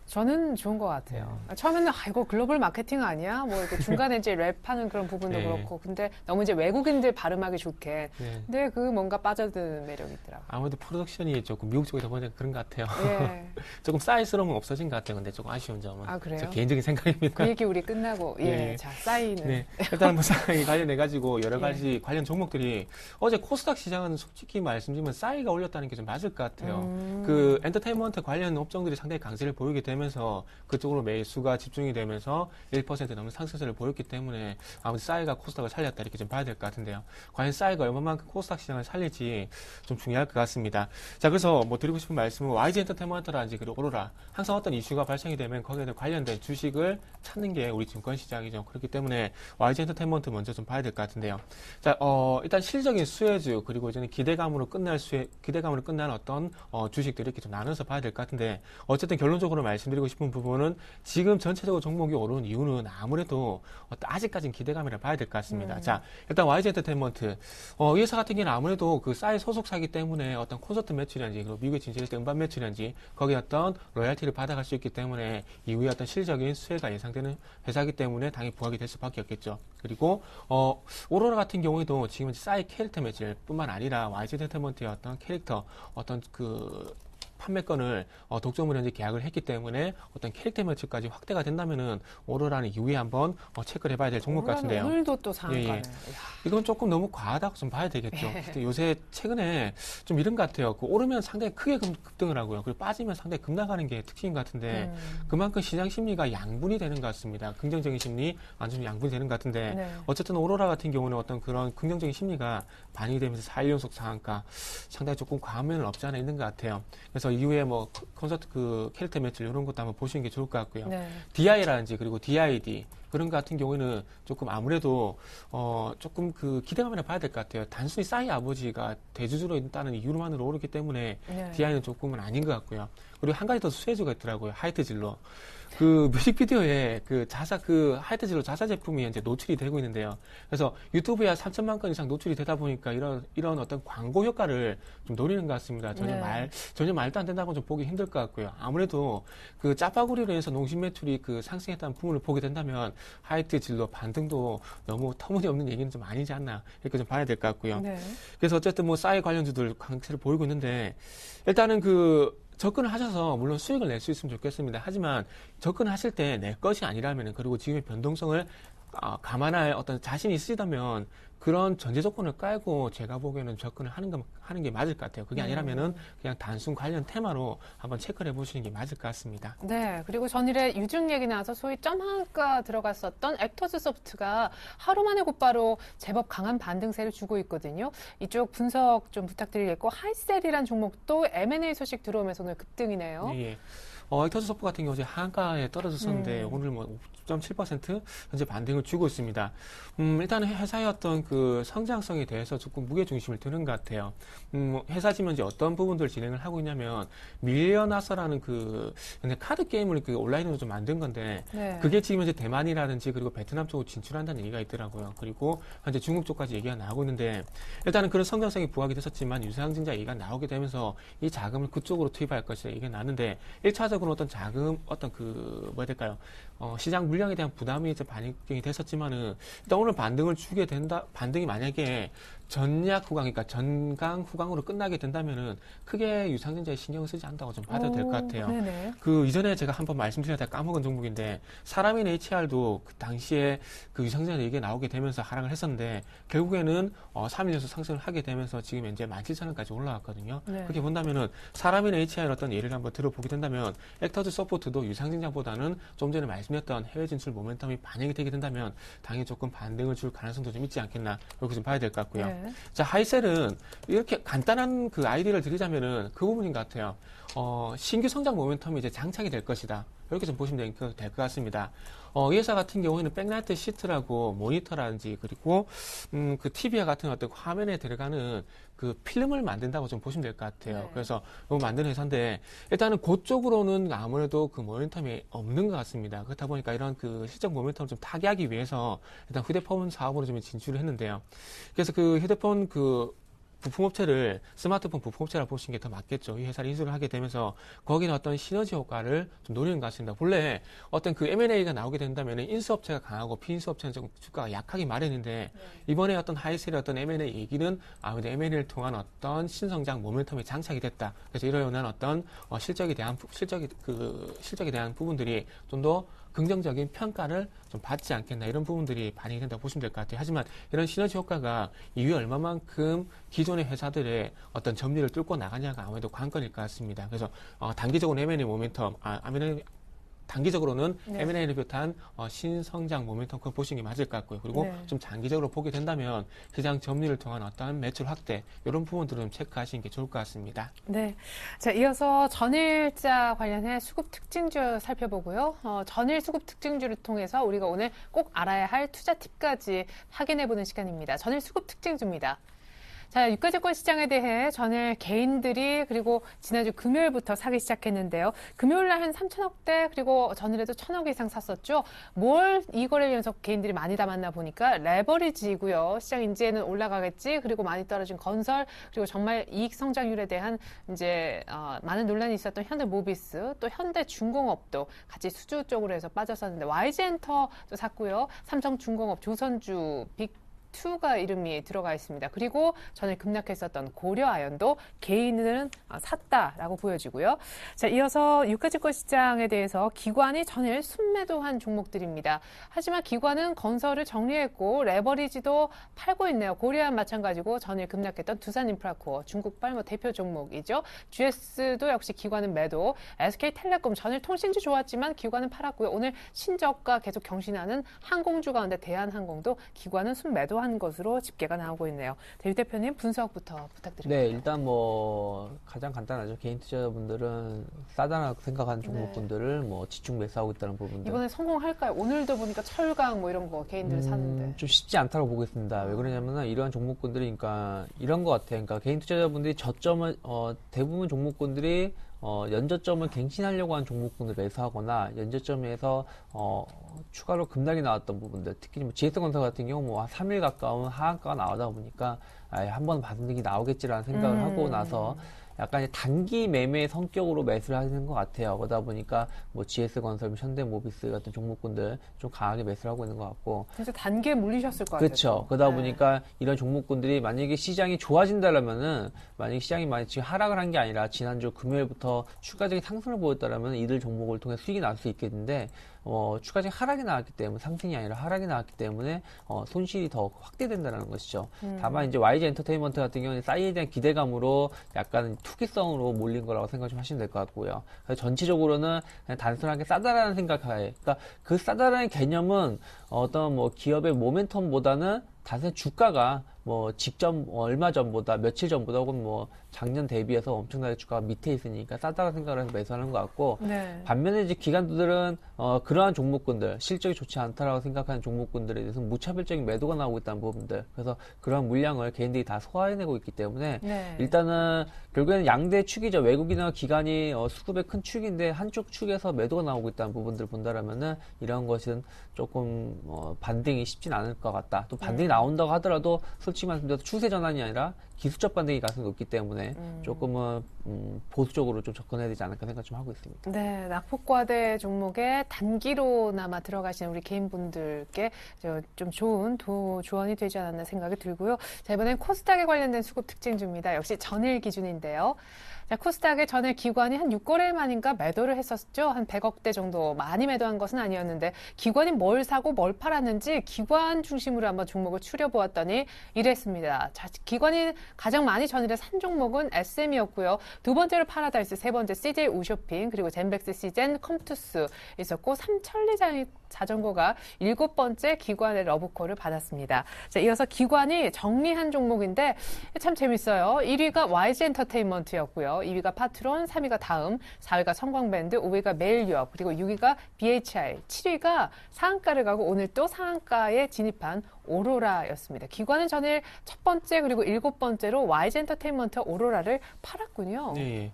저는 좋은 것 같아요. 처음에는 이거 글로벌 마케팅 아니야? 뭐 이렇게 중간에 이제 랩하는 그런 부분도 네. 그렇고, 근데 너무 이제 외국인들 발음하기 좋게. 네. 근데 그 뭔가 빠져드는 매력이 있더라고요. 아무래도 프로덕션이 조금 미국 쪽이다 보니까 그런 것 같아요. 예. 조금 싸이스러움은 없어진 것 같아요. 근데 조금 아쉬운 점은. 아, 그래요? 제 개인적인 생각입니다. 그 얘기 우리 끝나고, 예. 네. 자, 싸이는. 네. 일단 뭐 싸이 관련해가지고 여러 예. 가지 관련 종목들이 어제 코스닥 시장은 솔직히 말씀드리면 싸이가 올렸다는 게 좀 맞을 것 같아요. 그 엔터테인먼트 관련 업종들이 상당히 강세를 보이게 되면서 그쪽으로 매수가 집중이 되면서 1% 넘는 상승세를 보였기 때문에 아무튼 싸이가 코스닥을 살렸다 이렇게 좀 봐야 될 것 같은데요. 과연 싸이가 얼마만큼 코스닥 시장을 살릴지 좀 중요할 것 같습니다. 자, 그래서 뭐 드리고 싶은 말씀은 YG 엔터테인먼트라든지 그리고 오로라 항상 어떤 이슈가 발생이 되면 거기에 관련된 주식을 찾는 게 우리 증권 시장이죠. 그렇기 때문에 YG 엔터테인먼트 먼저 좀 봐야 될 것 같은데요. 자, 일단 실적인 수혜주 그리고 이제는 기대감으로 끝날 어떤 주식들 이렇게 좀 나눠서 봐야 될 것 같은데, 어쨌든 결론적으로 말씀드리고 싶은 부분은 지금 전체적으로 종목이 오르는 이유는 아무래도 아직까지는 기대감이라 봐야 될 것 같습니다. 자, 일단 YG 엔터테인먼트 이 회사 같은 경우는 아무래도 그 싸이 소속사기 때문에 어떤 콘서트 매출이란지 그리고 미국에 진출할 때 음반 매출이란지 거기에 어떤 로열티를 받아갈 수 있기 때문에 이후에 어떤 실적인 수혜가 예상되는 회사이기 때문에 당연히 부각이 될 수밖에 없겠죠. 그리고 오로라 같은 경우에도 지금 싸이 캐릭터 매출 뿐만 아니라 YG 엔터테인먼트의 어떤 캐릭터 어떤 그 판매권을 독점으로 현재 계약을 했기 때문에 어떤 캐릭터 매출까지 확대가 된다면은 오로라는 이후에 한번 체크를 해봐야 될 종목 같은데요. 오늘도 또 상한가네. 예, 예. 이건 조금 너무 과하다고 좀 봐야 되겠죠. 근데 요새 최근에 좀 이런 것 같아요. 그 오르면 상당히 크게 급등을 하고요. 그리고 빠지면 상당히 급락하는 게 특징인 것 같은데 그만큼 시장 심리가 양분이 되는 것 같습니다. 긍정적인 심리, 완전히 양분이 되는 것 같은데 네. 어쨌든 오로라 같은 경우는 어떤 그런 긍정적인 심리가 반영이 되면서 4일 연속 상한가 상당히 조금 과한 면은 없지 않아 있는 것 같아요. 그래서 이후에 뭐 콘서트 그 캐릭터 매출 이런 것도 한번 보시는 게 좋을 것 같고요. 네. DI라든지 그리고 DID 그런 것 같은 경우에는 조금 아무래도 조금 그 기대감이나 봐야 될 것 같아요. 단순히 싸이 아버지가 대주주로 있다는 이유로만으로 오르기 때문에 네. DI는 조금은 아닌 것 같고요. 그리고 한 가지 더 수혜주가 있더라고요. 하이트진로. 그 뮤직비디오에 그 하이트진로 자사 제품이 이제 노출이 되고 있는데요. 그래서 유튜브에 3천만 건 이상 노출이 되다 보니까 이런 어떤 광고 효과를 좀 노리는 것 같습니다. 전혀 말도 안 된다고 좀 보기 힘들 것 같고요. 아무래도 그 짜파구리로 인해서 농심 매출이 그 상승했다는 부분을 보게 된다면 하이트진로 반등도 너무 터무니없는 얘기는 좀 아니지 않나 이렇게 좀 봐야 될 것 같고요. 네. 그래서 어쨌든 뭐 싸이 관련주들 강세를 보이고 있는데 일단은 접근을 하셔서 물론 수익을 낼 수 있으면 좋겠습니다. 하지만 접근을 하실 때 내 것이 아니라면 그리고 지금의 변동성을 감안할 어떤 자신이 있으시다면 그런 전제 조건을 깔고 제가 보기에는 접근을 하는 게 맞을 것 같아요. 그게 아니라면은 그냥 단순 관련 테마로 한번 체크를 해보시는 게 맞을 것 같습니다. 네, 그리고 전일에 유증 얘기 나와서 소위 점한가 들어갔었던 액터즈 소프트가 하루 만에 곧바로 제법 강한 반등세를 주고 있거든요. 이쪽 분석 좀 부탁드리겠고, 하이셀이란 종목도 M&A 소식 들어오면서 오늘 급등이네요. 예. 액터즈 소프 같은 경우 한가에 떨어졌었는데 오늘 5.7% 현재 반등을 주고 있습니다. 일단은 회사의 어떤 그 성장성에 대해서 조금 무게 중심을 두는 것 같아요. 회사지면 이제 어떤 부분들을 진행을 하고 있냐면 밀려나서라는 카드 게임을 온라인으로 좀 만든 건데 네. 그게 지금 이제 대만이라든지 그리고 베트남 쪽으로 진출한다는 얘기가 있더라고요. 그리고 현재 중국 쪽까지 얘기가 나오고 있는데 일단은 그런 성장성이 부각이 됐었지만 유상증자 얘기가 나오게 되면서 이 자금을 그쪽으로 투입할 것이다 얘기가 나는데 1차적으로 어떤 시장 물량에 대한 부담이 이제 반영이 됐었지만은 일단 오늘 반등을 주게 된다. 반등이 만약에 전강 후강으로 끝나게 된다면은 크게 유상증자에 신경을 쓰지 않다고 좀 봐도 될 것 같아요. 네네. 이전에 제가 한번 말씀드렸다 까먹은 종목인데 사람인 HR도 그 당시에 그 유상증자 얘기가 나오게 되면서 하락을 했었는데 결국에는 3일 연속 상승을 하게 되면서 지금 현재 17,000원까지 올라왔거든요. 네. 그렇게 본다면은 사람인 HR 어떤 예를 한번 들어보게 된다면 액터즈 서포트도 유상증자보다는 좀 전에 말씀드렸던 해외 진출 모멘텀이 반영이 되게 된다면 당연히 조금 반등을 줄 가능성도 좀 있지 않겠나 이렇게 좀 봐야 될 것 같고요. 네. 자, 하이셀은 이렇게 간단한 그 아이디어를 드리자면은 그 부분인 것 같아요. 신규 성장 모멘텀이 이제 장착이 될 것이다. 이렇게 좀 보시면 될 것 같습니다. 이 회사 같은 경우에는 백라이트 시트라고 모니터라든지 그리고 그 TV와 같은 어떤 화면에 들어가는 그 필름을 만든다고 좀 보시면 될 것 같아요. 네. 그래서 이거 만드는 회사인데 일단은 그쪽으로는 아무래도 그 모멘텀이 없는 것 같습니다. 그렇다 보니까 이런 그 실적 모멘텀을 좀 타개하기 위해서 일단 휴대폰 사업으로 좀 진출을 했는데요. 그래서 그 휴대폰 스마트폰 부품업체라 보시는 게 더 맞겠죠. 이 회사를 인수를 하게 되면서 거기는 어떤 시너지 효과를 좀 노리는 것 같습니다. 본래 어떤 그 M&A가 나오게 된다면 인수업체가 강하고 피인수업체는 좀 주가가 약하기 마련인데 이번에 어떤 하이셀의 어떤 M&A 얘기는 아무래도 M&A를 통한 어떤 신성장 모멘텀이 장착이 됐다. 그래서 이러한 어떤 실적에 대한 부분들이 좀 더 긍정적인 평가를 좀 받지 않겠나 이런 부분들이 반영이 된다고 보시면 될 것 같아요. 하지만 이런 시너지 효과가 이후에 얼마만큼 기존의 회사들의 어떤 점유를 뚫고 나가냐가 아무래도 관건일 것 같습니다. 그래서 단기적으로 M&A 모멘텀, 단기적으로는 네. M&A를 비롯한 신성장 모멘텀 보시는 게 맞을 것 같고요. 그리고 네. 좀 장기적으로 보게 된다면 시장 점유를 통한 어떤 매출 확대 이런 부분들을 좀 체크하시는 게 좋을 것 같습니다. 네. 자, 이어서 전일자 관련해 수급 특징주 살펴보고요. 전일 수급 특징주를 통해서 우리가 오늘 꼭 알아야 할 투자 팁까지 확인해보는 시간입니다. 전일 수급 특징주입니다. 자, 유가증권 시장에 대해 전일 개인들이 그리고 지난주 금요일부터 사기 시작했는데요. 금요일날 한 3천억대 그리고 전일에도 1,000억 이상 샀었죠. 뭘 이 거래일 연속 개인들이 많이 담았나 보니까 레버리지고요. 시장 인지에는 올라가겠지. 그리고 많이 떨어진 건설 그리고 정말 이익 성장률에 대한 이제 많은 논란이 있었던 현대모비스 또 현대중공업도 같이 수주 쪽으로 해서 빠졌었는데 YG엔터도 샀고요. 삼성중공업, 조선주, 빅2가 이름이 들어가 있습니다. 그리고 전에 급락했었던 고려아연도 개인은 샀다라고 보여지고요. 자, 이어서 유가증권 시장에 대해서 기관이 전일 순매도한 종목들입니다. 하지만 기관은 건설을 정리했고 레버리지도 팔고 있네요. 고려아연 마찬가지고 전일 급락했던 두산인프라코어 중국발 대표 종목이죠. GS도 역시 기관은 매도. SK텔레콤 전일 통신주 좋았지만 기관은 팔았고요. 오늘 신저가 계속 경신하는 항공주 가운데 대한항공도 기관은 순매도 한 것으로 집계가 나오고 있네요. 유 대표님 분석부터 부탁드립니다. 네, 일단 뭐 가장 간단하죠. 개인 투자자분들은 싸다라고 생각하는 종목분들을 뭐 집중 매수하고 있다는 부분들. 이번에 성공할까요? 오늘도 보니까 철강 뭐 이런 거 개인들 사는데. 좀 쉽지 않다고 보고 있습니다. 왜 그러냐면은 이러한 종목군들이 그러니까 이런 것 같아요. 그러니까 개인 투자자분들이 저점을 대부분 종목군들이 연저점을 갱신하려고 하는 종목군을 매수하거나 연저점에서 추가로 급락이 나왔던 부분들, 특히 뭐 GS건설 같은 경우 뭐 한 3일 가까운 하한가가 나오다 보니까 한번 반등이 나오겠지라는 생각을 하고 나서 약간 단기 매매 성격으로 매수를 하시는 것 같아요. 그러다 보니까 뭐 GS건설, 현대모비스 같은 종목군들 좀 강하게 매수를 하고 있는 것 같고. 진짜 단계에 물리셨을 것 같아요. 그렇죠. 그러다 보니까 이런 종목군들이 만약에 시장이 좋아진다라면은 만약에 시장이 많이 지금 하락을 한 게 아니라 지난주 금요일부터 추가적인 상승을 보였다라면 이들 종목을 통해 수익이 날 수 있겠는데 추가적인 하락이 나왔기 때문에 상승이 아니라 하락이 나왔기 때문에 손실이 더 확대된다는 것이죠. 다만 이제 YG 엔터테인먼트 같은 경우는 싸이에 대한 기대감으로 약간 투기성으로 몰린 거라고 생각 좀 하시면 될 것 같고요. 그래서 전체적으로는 그냥 단순하게 싸다라는 생각하에, 그러니까 그 싸다라는 개념은 어떤 뭐 기업의 모멘텀보다는 단순히 주가가 뭐 직전 얼마 전보다 며칠 전보다 혹은 뭐 작년 대비해서 엄청나게 주가가 밑에 있으니까 싸다고 생각을 해서 매수하는 것 같고 반면에 이제 기관들은 그러한 종목군들 실적이 좋지 않다라고 생각하는 종목군들에 대해서 무차별적인 매도가 나오고 있다는 부분들, 그래서 그러한 물량을 개인들이 다 소화해내고 있기 때문에 일단은 결국에는 양대 축이죠. 외국인과 기관이 수급의 큰 축인데 한쪽 축에서 매도가 나오고 있다는 부분들을 본다라면은 이런 것은 조금 반등이 쉽진 않을 것 같다. 또 반등이 나온다고 하더라도 솔직히 말씀드려서 추세 전환이 아니라 기술적 반등이 가능성이 높기 때문에 조금은 보수적으로 좀 접근해야 되지 않을까 생각 좀 하고 있습니다. 네, 낙폭과대 종목에 단기로나마 들어가시는 우리 개인분들께 좀 좋은 조언이 되지 않았나 생각이 들고요. 자, 이번엔 코스닥에 관련된 수급 특징주입니다. 역시 전일 기준인데요. 자, 코스닥의 전일 기관이 한 6거래일 만인가 매도를 했었죠. 한 100억대 정도 많이 매도한 것은 아니었는데 기관이 뭘 사고 뭘 팔았는지 기관 중심으로 한번 종목을 추려보았더니 이랬습니다. 자, 기관이 가장 많이 전일에 산 종목은 SM이었고요. 두 번째로 파라다이스, 세 번째 CJ 우쇼핑, 그리고 젠백스 시젠, 컴투스 있었고 삼천리 자전거가 7번째 기관의 러브콜을 받았습니다. 자, 이어서 기관이 정리한 종목인데 참 재밌어요. 1위가 YG 엔터테인먼트였고요. 2위가 파트론, 3위가 다음, 4위가 성광밴드, 5위가 메일유업, 그리고 6위가 BHI, 7위가 상한가를 가고 오늘 또 상한가에 진입한 오로라였습니다. 기관은 전일 첫 번째 그리고 7번째로 YG 엔터테인먼트 오로라를 팔았군요. 네.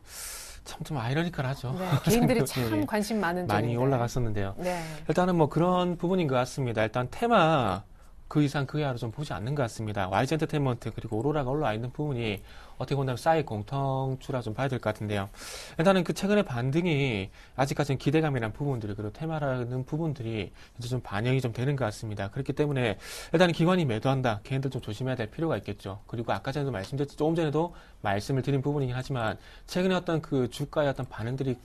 참 좀 아이러니컬하죠. 네, 개인들이 참 관심 많은 많이 종인데. 올라갔었는데요. 네. 일단은 뭐 그런 부분인 것 같습니다. 일단 테마 그 이상 그 이하로 좀 보지 않는 것 같습니다. YG 엔터테인먼트 그리고 오로라가 올라와 있는 부분이 어떻게 본다면 싸이 공통주라 좀 봐야 될 것 같은데요. 일단은 그 최근의 반등이 아직까지는 기대감이라는 부분들이 그리고 테마라는 부분들이 이제 좀 반영이 좀 되는 것 같습니다. 그렇기 때문에 일단은 기관이 매도한다. 개인들 좀 조심해야 될 필요가 있겠죠. 그리고 아까 전에도 말씀드렸죠. 조금 전에도 말씀을 드린 부분이긴 하지만 최근에 어떤 그 주가의 어떤 반응들이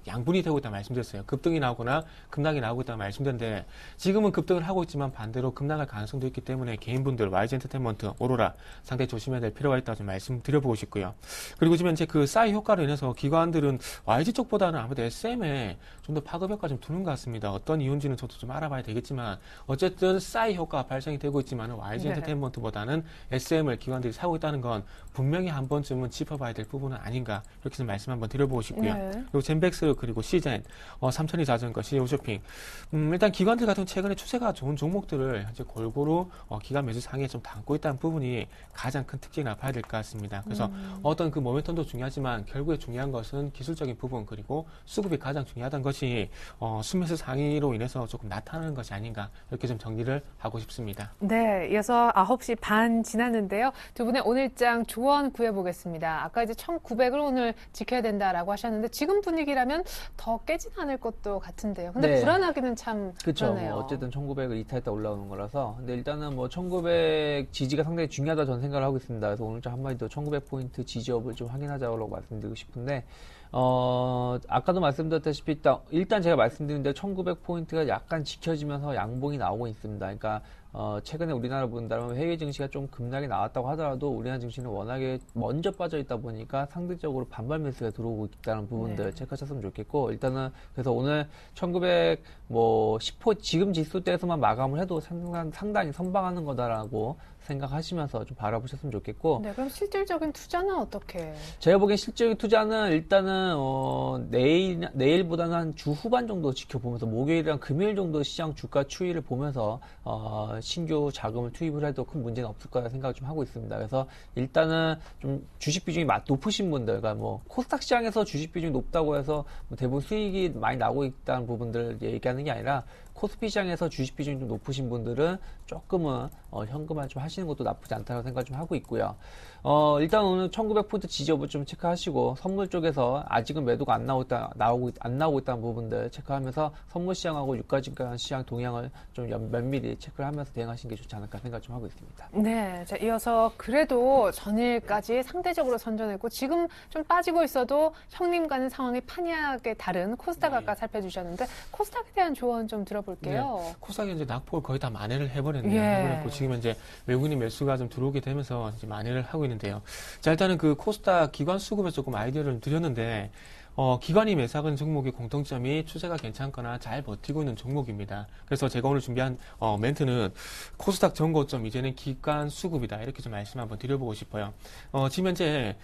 양분이 되고 있다고 말씀드렸어요. 급등이 나오거나 급락이 나오고 있다고 말씀드렸는데 지금은 급등을 하고 있지만 반대로 급락할 가능성도 있기 때문에 개인분들 YG 엔터테인먼트, 오로라 상당히 조심해야 될 필요가 있다고 좀 말씀드려보고 싶고요. 그리고 지금 이제 그 싸이 효과로 인해서 기관들은 YG 쪽보다는 아무래도 SM에 좀 더 파급 효과 좀 두는 것 같습니다. 어떤 이유인지는 저도 좀 알아봐야 되겠지만 어쨌든 싸이 효과가 발생이 되고 있지만 YG 엔터테인먼트보다는 SM을 기관들이 사고 있다는 건 분명히 한 번쯤은 짚어봐야 될 부분은 아닌가 이렇게 좀 말씀 한번 드려보고 싶고요. 그리고 젠백스 그리고 시젠, 삼천리 자전거, CJ 우쇼핑 일단 기관들 같은 최근에 추세가 좋은 종목들을 현재 골고루 기관 매수 상에 좀 담고 있다는 부분이 가장 큰 특징이라 봐야 될 것 같습니다. 그래서 어떤 그 모멘텀도 중요하지만 결국에 중요한 것은 기술적인 부분 그리고 수급이 가장 중요하다는 것이 순매수 상위로 인해서 조금 나타나는 것이 아닌가 이렇게 좀 정리를 하고 싶습니다. 네, 이어서 9시 반 지났는데요. 두 분의 오늘장 조언 구해보겠습니다. 아까 이제 1900을 오늘 지켜야 된다라고 하셨는데 지금 분위기라면 더 깨진 않을 것도 같은데요. 근데 불안하기는 참 그렇죠. 그러네요. 어쨌든 1900을 이탈했다 올라오는 거라서. 근데 일단은 뭐 1900 지지가 상당히 중요하다 저는 생각을 하고 있습니다. 그래서 오늘 좀 한마디 더 1900포인트 지지업을 좀 확인하자고 말씀드리고 싶은데 아까도 말씀드렸다시피 일단 제가 말씀드린 대로 1900포인트가 약간 지켜지면서 양봉이 나오고 있습니다. 그러니까 최근에 우리나라 본다면 해외 증시가 좀 급락이 나왔다고 하더라도 우리나라 증시는 워낙에 먼저 빠져 있다 보니까 상대적으로 반발 매수가 들어오고 있다는 부분들 체크하셨으면 좋겠고, 일단은 그래서 오늘 1910호 지금 지수대에서만 마감을 해도 상당히 선방하는 거다라고 생각하시면서 좀 바라보셨으면 좋겠고. 네, 그럼 실질적인 투자는 어떻게? 제가 보기엔 실질적인 투자는 일단은 내일보다는 한 주 후반 정도 지켜보면서 목요일이랑 금요일 정도 시장 주가 추이를 보면서 신규 자금을 투입을 해도 큰 문제는 없을 거라 생각을 좀 하고 있습니다. 그래서 일단은 좀 주식 비중이 높으신 분들, 그러니까 뭐 코스닥 시장에서 주식 비중이 높다고 해서 뭐 대부분 수익이 많이 나고 있다는 부분들을 얘기하는 게 아니라 코스피 시장에서 주식 비중이 좀 높으신 분들은 조금은 현금화 좀 하시는 것도 나쁘지 않다고 생각을 좀 하고 있고요. 일단 오늘 1900포인트 지지여부 좀 체크하시고, 선물 쪽에서 아직은 매도가 안 나오고 있다는 부분들 체크하면서 선물 시장하고 유가증권 시장 동향을 좀 면밀히 체크를 하면서 대응하시는 게 좋지 않을까 생각 좀 하고 있습니다. 네, 자, 이어서 그래도 전일까지 상대적으로 선전했고 지금 좀 빠지고 있어도 형님과는 상황이 판이하게 다른 코스닥 아까 살펴주셨는데 코스닥에 대한 조언 좀 들어볼게요. 네, 코스닥이 이제 낙폭을 거의 다 만회를 해버렸네요. 해버렸고 지금 이제 외국인 매수가 좀 들어오게 되면서 이제 만회를 하고 있는데요. 자, 일단은 그 코스닥 기관 수급에 조금 아이디어를 드렸는데, 기관이 매수하는 종목의 공통점이 추세가 괜찮거나 잘 버티고 있는 종목입니다. 그래서 제가 오늘 준비한 멘트는 코스닥 전고점 이제는 기관 수급이다, 이렇게 좀 말씀 한번 드려보고 싶어요. 지금 현재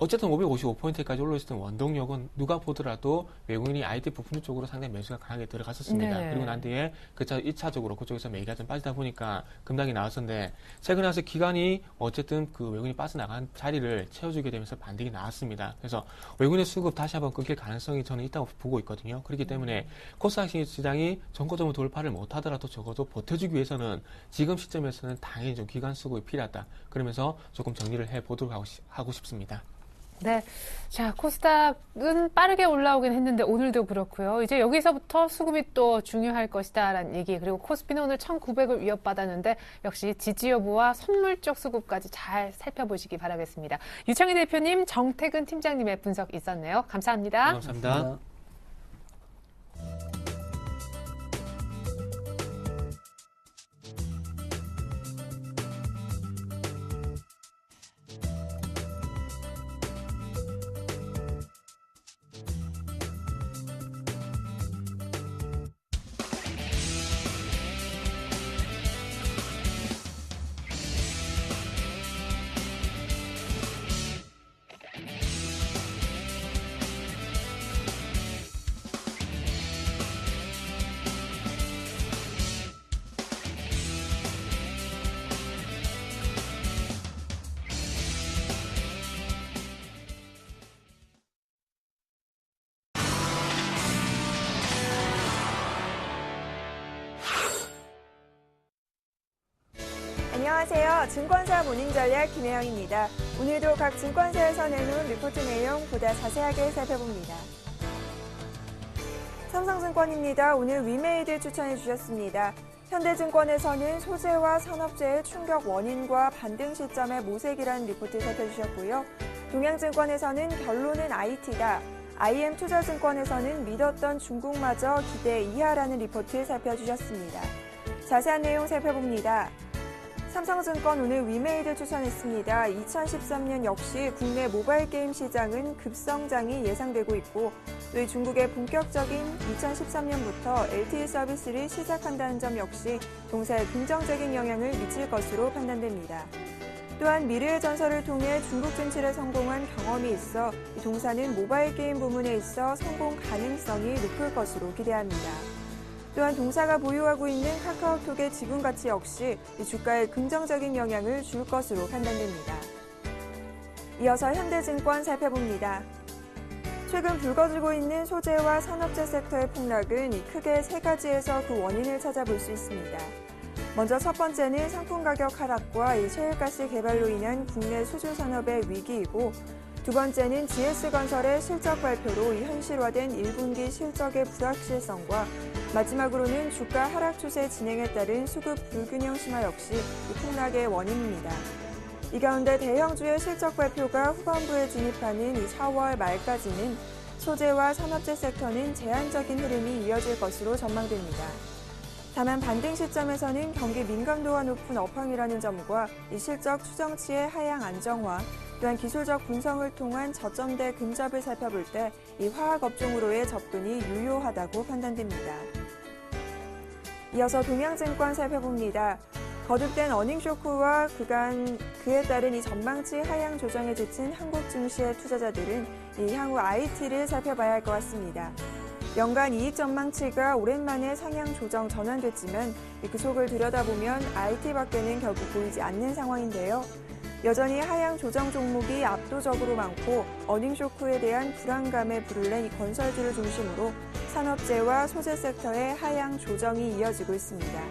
어쨌든 555포인트까지 올라있었던 원동력은 누가 보더라도 외국인이 IT 부품 쪽으로 상당히 매수가 강하게 들어갔었습니다. 네. 그리고 난 뒤에 1차적으로 그쪽에서 매기가 좀 빠지다 보니까 급락이 나왔었는데, 최근에 와서 기관이 어쨌든 그 외국인이 빠져나간 자리를 채워주게 되면서 반등이 나왔습니다. 그래서 외국인의 수급 다시 한번 끊길 가능성이 저는 있다고 보고 있거든요. 그렇기 때문에 코스닥 시장이 전고점을 돌파를 못하더라도 적어도 버텨주기 위해서는 지금 시점에서는 당연히 좀 기관 수급이 필요하다. 그러면서 조금 정리를 해보도록 하고 싶습니다. 네. 자, 코스닥은 빠르게 올라오긴 했는데 오늘도 그렇고요. 이제 여기서부터 수급이 또 중요할 것이다라는 얘기. 그리고 코스피는 오늘 1900을 위협받았는데 역시 지지 여부와 선물 쪽 수급까지 잘 살펴보시기 바라겠습니다. 유창희 대표님, 정태근 팀장님의 분석 있었네요. 감사합니다. 네, 감사합니다. 안녕하세요. 증권사 모닝전략 김혜영입니다. 오늘도 각 증권사에서 내놓은 리포트 내용 보다 자세하게 살펴봅니다. 삼성증권입니다. 오늘 위메이드 추천해 주셨습니다. 현대증권에서는 소재와 산업재해 충격 원인과 반등 시점의 모색이라는 리포트 살펴주셨고요. 동양증권에서는 결론은 IT다. IM투자증권에서는 믿었던 중국마저 기대 이하라는 리포트 살펴주셨습니다. 자세한 내용 살펴봅니다. 삼성증권 오늘 위메이드 추천했습니다. 2013년 역시 국내 모바일 게임 시장은 급성장이 예상되고 있고, 또 중국의 본격적인 2013년부터 LTE 서비스를 시작한다는 점 역시 동사에 긍정적인 영향을 미칠 것으로 판단됩니다. 또한 미래의 전설을 통해 중국 진출에 성공한 경험이 있어 이 동사는 모바일 게임 부문에 있어 성공 가능성이 높을 것으로 기대합니다. 또한 동사가 보유하고 있는 카카오톡의 지분 가치 역시 이 주가에 긍정적인 영향을 줄 것으로 판단됩니다. 이어서 현대증권 살펴봅니다. 최근 불거지고 있는 소재와 산업재 섹터의 폭락은 크게 세 가지에서 그 원인을 찾아볼 수 있습니다. 먼저 첫 번째는 상품 가격 하락과 이 셰일가스 개발로 인한 국내 수주 산업의 위기이고, 두 번째는 GS건설의 실적 발표로 이 현실화된 1분기 실적의 불확실성과, 마지막으로는 주가 하락 추세 진행에 따른 수급 불균형 심화 역시 이 폭락의 원인입니다. 이 가운데 대형주의 실적 발표가 후반부에 진입하는 이 4월 말까지는 소재와 산업재 섹터는 제한적인 흐름이 이어질 것으로 전망됩니다. 다만 반등 시점에서는 경기 민감도가 높은 업황이라는 점과 이 실적 추정치의 하향 안정화, 또한 기술적 분석을 통한 저점대 근접을 살펴볼 때 이 화학 업종으로의 접근이 유효하다고 판단됩니다. 이어서 동양증권 살펴봅니다. 거듭된 어닝 쇼크와 그에 따른 이 전망치 하향 조정에 지친 한국 증시의 투자자들은 이 향후 IT를 살펴봐야 할 것 같습니다. 연간 이익 전망치가 오랜만에 상향 조정 전환됐지만 그 속을 들여다보면 IT밖에는 결국 보이지 않는 상황인데요. 여전히 하향 조정 종목이 압도적으로 많고 어닝 쇼크에 대한 불안감에 불을 낸 건설주를 중심으로 산업재와 소재 섹터의 하향 조정이 이어지고 있습니다.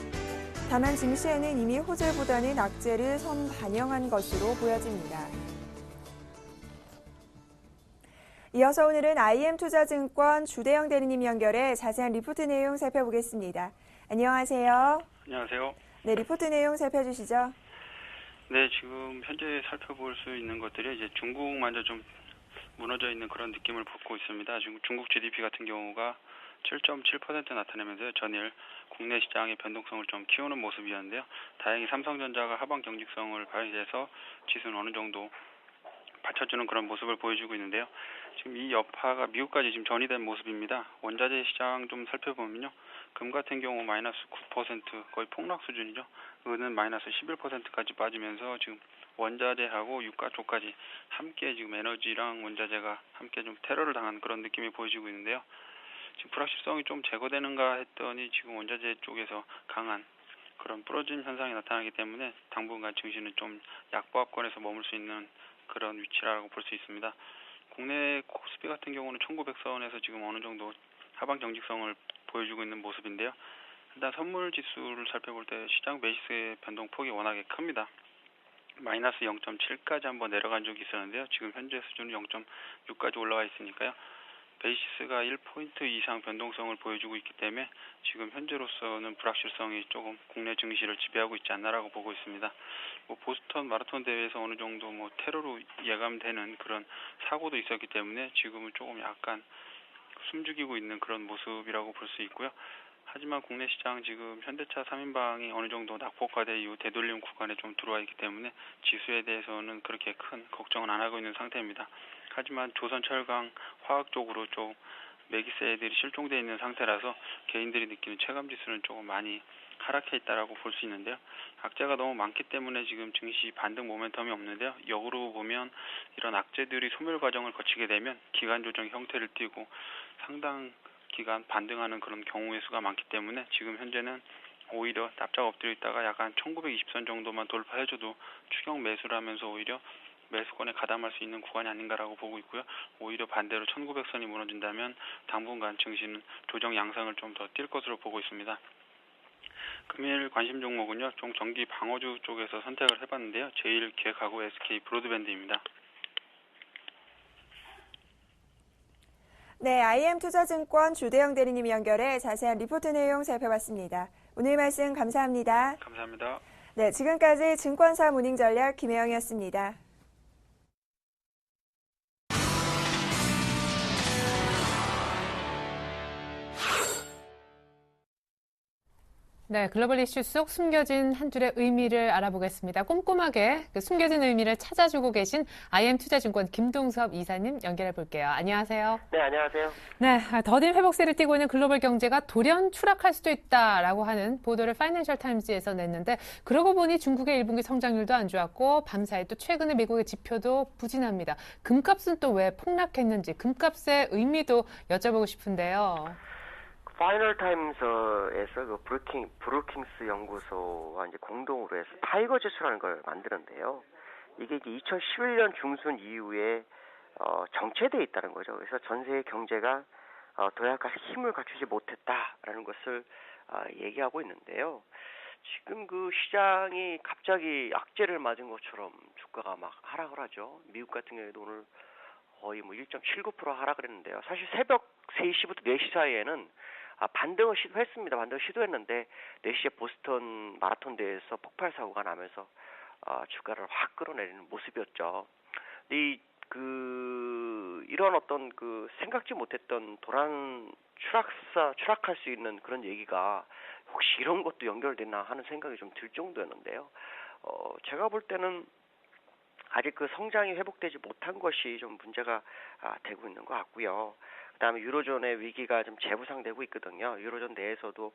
다만 증시에는 이미 호재보다는 악재를 선반영한 것으로 보여집니다. 이어서 오늘은 IM투자증권 주대영 대리님 연결해 자세한 리포트 내용 살펴보겠습니다. 안녕하세요. 안녕하세요. 네, 리포트 내용 살펴주시죠. 네, 지금 현재 살펴볼 수 있는 것들이 이제 중국 먼저 좀 무너져 있는 그런 느낌을 받고 있습니다. 지금 중국 GDP 같은 경우가 7.7% 나타내면서 전일 국내 시장의 변동성을 좀 키우는 모습이었는데요. 다행히 삼성전자가 하방 경직성을 발휘해서 지수는 어느 정도 받쳐주는 그런 모습을 보여주고 있는데요. 지금 이 여파가 미국까지 지금 전이된 모습입니다. 원자재 시장 좀 살펴보면요. 금 같은 경우 마이너스 9% 거의 폭락 수준이죠. 은은 마이너스 11%까지 빠지면서 지금 원자재하고 유가 쪽까지 함께 지금 에너지랑 원자재가 함께 좀 테러를 당한 그런 느낌이 보여지고 있는데요. 지금 불확실성이 좀 제거되는가 했더니 지금 원자재 쪽에서 강한 그런 부러진 현상이 나타나기 때문에 당분간 증시는 좀 약보합권에서 머물 수 있는 그런 위치라고 볼 수 있습니다. 국내 코스피 같은 경우는 1900선에서 지금 어느 정도 하방 정직성을 보여주고 있는 모습인데요. 일단 선물 지수를 살펴볼 때 시장 베이스의 변동폭이 워낙에 큽니다. 마이너스 0.7까지 한번 내려간 적이 있었는데요. 지금 현재 수준은 0.6까지 올라와 있으니까요. 베이시스가 1포인트 이상 변동성을 보여주고 있기 때문에 지금 현재로서는 불확실성이 조금 국내 증시를 지배하고 있지 않나라고 보고 있습니다. 보스턴 마라톤 대회에서 어느 정도 테러로 예감되는 그런 사고도 있었기 때문에 지금은 조금 약간 숨죽이고 있는 그런 모습이라고 볼 수 있고요. 하지만 국내 시장 지금 현대차 3인방이 어느 정도 낙폭과대 이후 되돌림 구간에 좀 들어와 있기 때문에 지수에 대해서는 그렇게 큰 걱정은 안 하고 있는 상태입니다. 하지만 조선철강 화학 쪽으로 좀 매기세들이 실종되어 있는 상태라서 개인들이 느끼는 체감지수는 조금 많이 하락해 있다라고 볼 수 있는데요. 악재가 너무 많기 때문에 지금 증시 반등 모멘텀이 없는데요. 역으로 보면 이런 악재들이 소멸 과정을 거치게 되면 기간 조정 형태를 띠고 상당 기간 반등하는 그런 경우의 수가 많기 때문에 지금 현재는 오히려 납작 엎드려 있다가 약간 1920선 정도만 돌파해줘도 추격 매수를 하면서 오히려 매수권에 가담할 수 있는 구간이 아닌가라고 보고 있고요. 오히려 반대로 1900선이 무너진다면 당분간 증시는 조정 양상을 좀 더 띌 것으로 보고 있습니다. 금일 관심 종목은요. 좀 전기 방어주 쪽에서 선택을 해봤는데요. 제1기획하고 SK 브로드밴드입니다. 네, IM투자증권 주대영 대리님 연결해 자세한 리포트 내용 살펴봤습니다. 오늘 말씀 감사합니다. 감사합니다. 네, 지금까지 증권사 모닝전략 김혜영이었습니다. 네, 글로벌 이슈 속 숨겨진 한 줄의 의미를 알아보겠습니다. 꼼꼼하게 그 숨겨진 의미를 찾아주고 계신 IM투자증권 김동섭 이사님 연결해 볼게요. 안녕하세요. 네, 안녕하세요. 네, 더딘 회복세를 띠고 있는 글로벌 경제가 돌연 추락할 수도 있다라고 하는 보도를 파이낸셜 타임즈에서 냈는데 그러고 보니 중국의 1분기 성장률도 안 좋았고 밤사이 또 최근에 미국의 지표도 부진합니다. 금값은 또 왜 폭락했는지 금값의 의미도 여쭤보고 싶은데요. 파이널 타임즈에서 그 브루킹스 연구소와 이제 공동으로 해서 타이거 지수라는 걸 만드는데요. 이게 이제 2011년 중순 이후에 정체되어 있다는 거죠. 그래서 전 세계 경제가 도약할 힘을 갖추지 못했다라는 것을 얘기하고 있는데요. 지금 그 시장이 갑자기 악재를 맞은 것처럼 주가가 막 하락을 하죠. 미국 같은 경우에도 오늘 거의 1.79% 하락을 했는데요. 사실 새벽 3시부터 4시 사이에는 반등을 시도했습니다. 반등을 시도했는데 4시에 보스턴 마라톤 대회에서 폭발 사고가 나면서 주가를 확 끌어내리는 모습이었죠. 이런 어떤 그 생각지 못했던 도란 추락할 수 있는 그런 얘기가 혹시 이런 것도 연결됐나 하는 생각이 좀 들 정도였는데요. 제가 볼 때는 아직 그 성장이 회복되지 못한 것이 좀 문제가 되고 있는 것 같고요. 그다음에 유로존의 위기가 좀 재부상되고 있거든요. 유로존 내에서도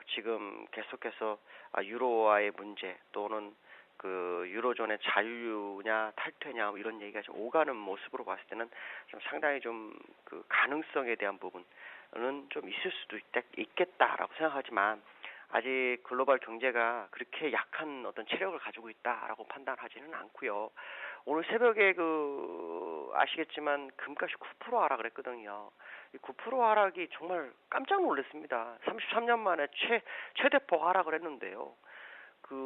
지금 계속해서 유로화의 문제 또는 그 유로존의 잔류냐 탈퇴냐 뭐 이런 얘기가 좀 오가는 모습으로 봤을 때는 좀 상당히 좀 그 가능성에 대한 부분은 좀 있을 수도 있겠다라고 생각하지만 아직 글로벌 경제가 그렇게 약한 어떤 체력을 가지고 있다라고 판단하지는 않고요. 오늘 새벽에 아시겠지만 금값이 9% 하락을 했거든요. 이 9% 하락이 정말 깜짝 놀랐습니다. 33년 만에 최대폭 하락을 했는데요.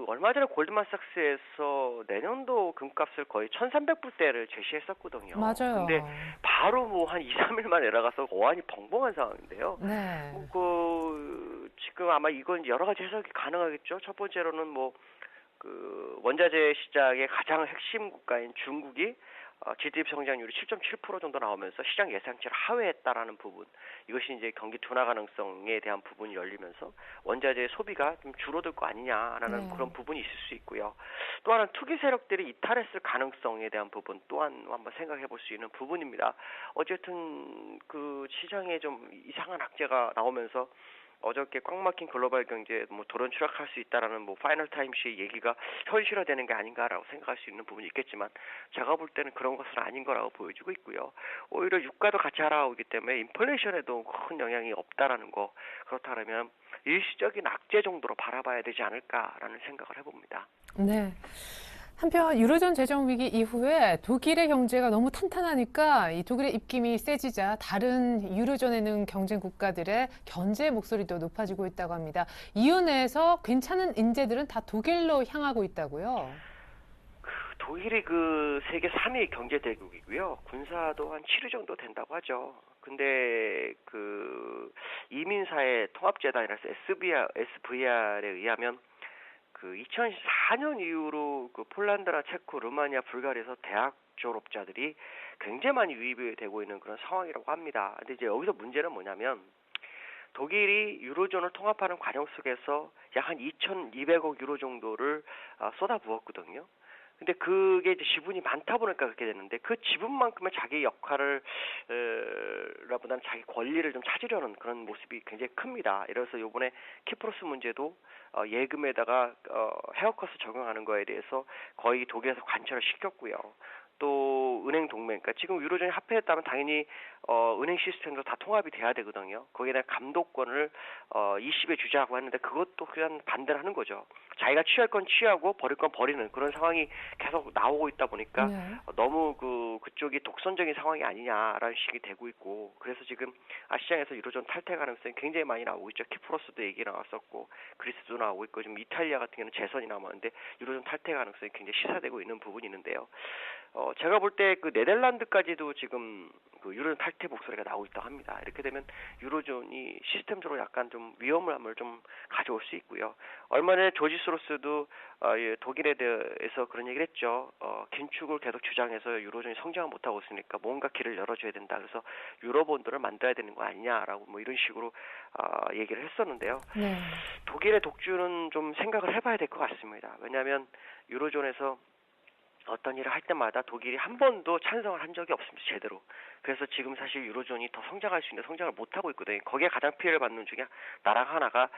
얼마 전에 골드만삭스에서 내년도 금값을 거의 1,300불대를 제시했었거든요. 맞아요. 근데 바로 한 2, 3일 만에 내려가서 어안이 벙벙한 상황인데요. 네. 지금 아마 이건 여러 가지 해석이 가능하겠죠. 첫 번째로는 원자재 시장의 가장 핵심 국가인 중국이 GDP 성장률이 7.7% 정도 나오면서 시장 예상치를 하회했다라는 부분, 이것이 이제 경기 둔화 가능성에 대한 부분이 열리면서 원자재 소비가 좀 줄어들 거 아니냐라는 그런 부분이 있을 수 있고요. 또 하나는 투기 세력들이 이탈했을 가능성에 대한 부분 또한 한번 생각해 볼 수 있는 부분입니다. 어쨌든 그 시장에 좀 이상한 악재가 나오면서 어저께 꽉 막힌 글로벌 경제에 도론 추락할 수 있다라는 파이널 타임스의 얘기가 현실화되는 게 아닌가라고 생각할 수 있는 부분이 있겠지만 제가 볼 때는 그런 것은 아닌 거라고 보여지고 있고요. 오히려 유가도 같이 하락하기 때문에 인플레이션에도 큰 영향이 없다라는 거, 그렇다면 일시적인 악재 정도로 바라봐야 되지 않을까라는 생각을 해봅니다. 네. 한편 유로존 재정 위기 이후에 독일의 경제가 너무 탄탄하니까 이 독일의 입김이 세지자 다른 유로존에 있는 경쟁 국가들의 견제 목소리도 높아지고 있다고 합니다. 이유 내에서 괜찮은 인재들은 다 독일로 향하고 있다고요? 독일이 세계 3위 경제 대국이고요. 군사도 한 7위 정도 된다고 하죠. 근데 이민사회 통합재단이라서 SVR에 의하면 2004년 이후로 폴란드나 체코, 루마니아, 불가리아에서 대학 졸업자들이 굉장히 많이 유입이 되고 있는 그런 상황이라고 합니다. 근데 이제 여기서 문제는 뭐냐면 독일이 유로존을 통합하는 과정 속에서 약 한 2,200억 유로 정도를 쏟아부었거든요. 근데 그게 이제 지분이 많다 보니까 그렇게 됐는데 그 지분만큼의 자기 역할을 라보다는 자기 권리를 좀 찾으려는 그런 모습이 굉장히 큽니다. 이래서 이번에 키프로스 문제도 예금에다가 헤어컷을 적용하는 거에 대해서 거의 독일에서 관철을 시켰고요. 또 은행 동맹, 그러니까 지금 유로존이 합해했다면 당연히 은행 시스템도 다 통합이 돼야 되거든요. 거기에 대한 감독권을 20에 주자고 했는데 그것도 그냥 반대를 하는 거죠. 자기가 취할 건 취하고 버릴 건 버리는 그런 상황이 계속 나오고 있다 보니까 너무 그쪽이 독선적인 상황이 아니냐라는 식이 되고 있고, 그래서 지금 시장에서 유로존 탈퇴 가능성이 굉장히 많이 나오고 있죠. 키프로스도 얘기 나왔었고 그리스도 나오고 있고 지금 이탈리아 같은 경우는 재선이 남았는데 유로존 탈퇴 가능성이 굉장히 시사되고 있는 부분이 있는데요. 제가 볼 때 네덜란드까지도 지금 유로존 탈퇴 목소리가 나오고 있다고 합니다. 이렇게 되면 유로존이 시스템적으로 약간 좀 위험함을 좀 가져올 수 있고요. 얼마 전에 조지 소로스도 독일에 대해서 그런 얘기를 했죠. 긴축을 계속 주장해서 유로존이 성장을 못하고 있으니까 뭔가 길을 열어줘야 된다. 그래서 유로본드를 만들어야 되는 거 아니냐라고 이런 식으로 얘기를 했었는데요. 네. 독일의 독주는 좀 생각을 해봐야 될 것 같습니다. 왜냐하면 유로존에서 어떤 일을 할 때마다 독일이 한 번도 찬성을 한 적이 없습니다. 제대로. 그래서 지금 사실 유로존이 더 성장할 수 있는데 성장을 못하고 있거든요. 거기에 가장 피해를 받는 중에 나라가 하나가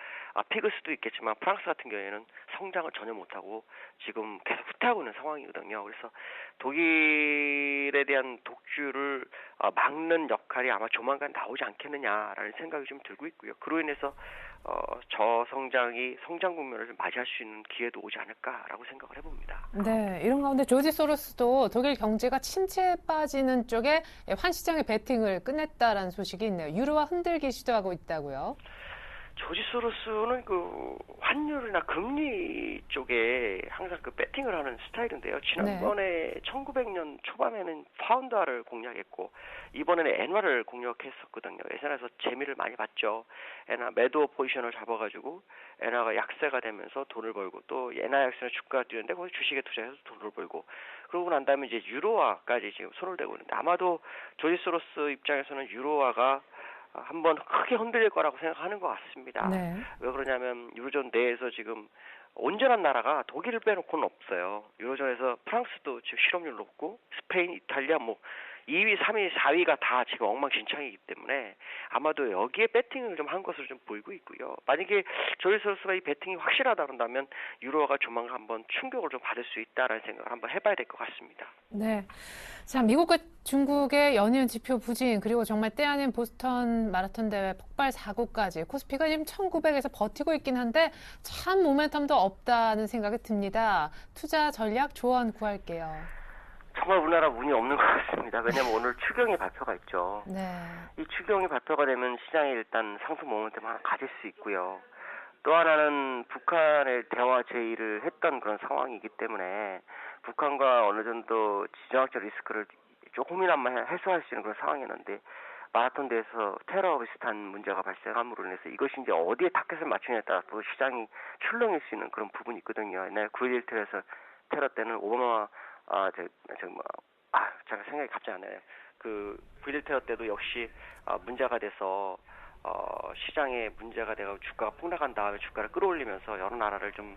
피그스도 있겠지만 프랑스 같은 경우에는 성장을 전혀 못하고 지금 계속 후퇴하고 있는 상황이거든요. 그래서 독일에 대한 독주를 막는 역할이 아마 조만간 나오지 않겠느냐라는 생각이 좀 들고 있고요. 그로 인해서 저성장이 성장 국면을 맞이할 수 있는 기회도 오지 않을까라고 생각을 해봅니다. 네, 이런 가운데 조지 소로스도 독일 경제가 침체에 빠지는 쪽에 환시장의 베팅을 끝냈다라는 소식이 있네요. 유로화 흔들기 시도하고 있다고요? 조지 소로스는 환율이나 금리 쪽에 항상 배팅을 하는 스타일인데요. 지난번에 1900년 초반에는 파운드화를 공략했고 이번에는 엔화를 공략했었거든요. 예전에서 재미를 많이 봤죠. 엔화 매도 포지션을 잡아가지고 엔화가 약세가 되면서 돈을 벌고 또 엔화 약세는 주가가 뛰는데 거기 주식에 투자해서 돈을 벌고 그러고 난 다음에 이제 유로화까지 지금 손을 대고 있는데 아마도 조지 소로스 입장에서는 유로화가 한번 크게 흔들릴 거라고 생각하는 것 같습니다. 네. 왜 그러냐면 유로존 내에서 지금 온전한 나라가 독일을 빼놓고는 없어요. 유로존에서 프랑스도 지금 실업률 높고 스페인, 이탈리아 2위, 3위, 4위가 다 지금 엉망진창이기 때문에 아마도 여기에 배팅을 좀 한 것으로 좀 보이고 있고요. 만약에 조지 소로스가 이 배팅이 확실하다 그런다면 유로화가 조만간 한번 충격을 좀 받을 수 있다라는 생각을 한번 해봐야 될 것 같습니다. 네. 자, 미국과 중국의 연이은 지표 부진, 그리고 정말 때 아닌 보스턴 마라톤 대회 폭발 사고까지 코스피가 지금 1900에서 버티고 있긴 한데 참 모멘텀도 없다는 생각이 듭니다. 투자 전략 조언 구할게요. 정말 우리나라 운이 없는 것 같습니다. 왜냐하면 오늘 추경이 발표가 있죠. 네. 이 추경이 발표가 되면 시장이 일단 상승 모멘텀을 하나 가질 수 있고요. 또 하나는 북한의 대화 제의를 했던 그런 상황이기 때문에 북한과 어느 정도 지정학적 리스크를 조금이나마 해소할 수 있는 그런 상황이었는데 마라톤 대회에서 테러 비슷한 문제가 발생함으로 인해서 이것이 이제 어디에 타켓을 맞추냐에 따라 또 시장이 출렁일 수 있는 그런 부분이 있거든요. 옛날 9.11 테러 때는 오바마 제가 생각이 갑자기 안 나요. 그 9.11 테러 때도 역시 문제가 돼서 시장에 문제가 돼서 주가가 폭락한 다음에 주가를 끌어올리면서 여러 나라를 좀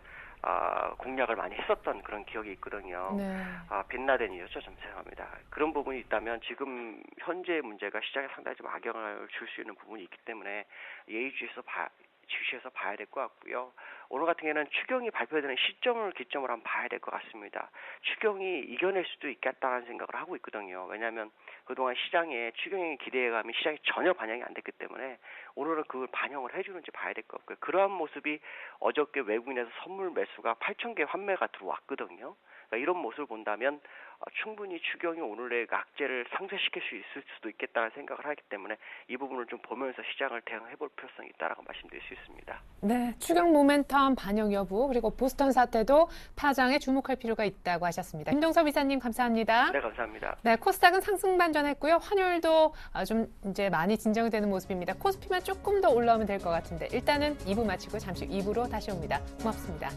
공략을 많이 했었던 그런 기억이 있거든요. 네. 빈라덴이었죠, 좀 생각합니다. 그런 부분이 있다면 지금 현재의 문제가 시장에 상당히 좀 악영향을 줄 수 있는 부분이 있기 때문에 예의주시에서 봐야 될 것 같고요. 오늘 같은 경우에는 추경이 발표되는 시점을 기점으로 한번 봐야 될 것 같습니다. 추경이 이겨낼 수도 있겠다는 생각을 하고 있거든요. 왜냐하면 그동안 시장에 추경이 기대감이 시장에 전혀 반영이 안 됐기 때문에 오늘은 그걸 반영을 해주는지 봐야 될 것 같고요. 그러한 모습이 어저께 외국인에서 선물 매수가 8,000개 환매가 들어왔거든요. 그러니까 이런 모습을 본다면 충분히 추경이 오늘의 악재를 상쇄시킬 수 있을 수도 있겠다는 생각을 하기 때문에 이 부분을 좀 보면서 시장을 대응해볼 필요성이 있다라고 말씀드릴 수 있습니다. 네, 추경 모멘텀 반영 여부 그리고 보스턴 사태도 파장에 주목할 필요가 있다고 하셨습니다. 김동섭 이사님 감사합니다. 네, 감사합니다. 네, 코스닥은 상승 반전했고요. 환율도 좀 이제 많이 진정이 되는 모습입니다. 코스피만 조금 더 올라오면 될 것 같은데 일단은 2부 마치고 잠시 2부로 다시 옵니다. 고맙습니다.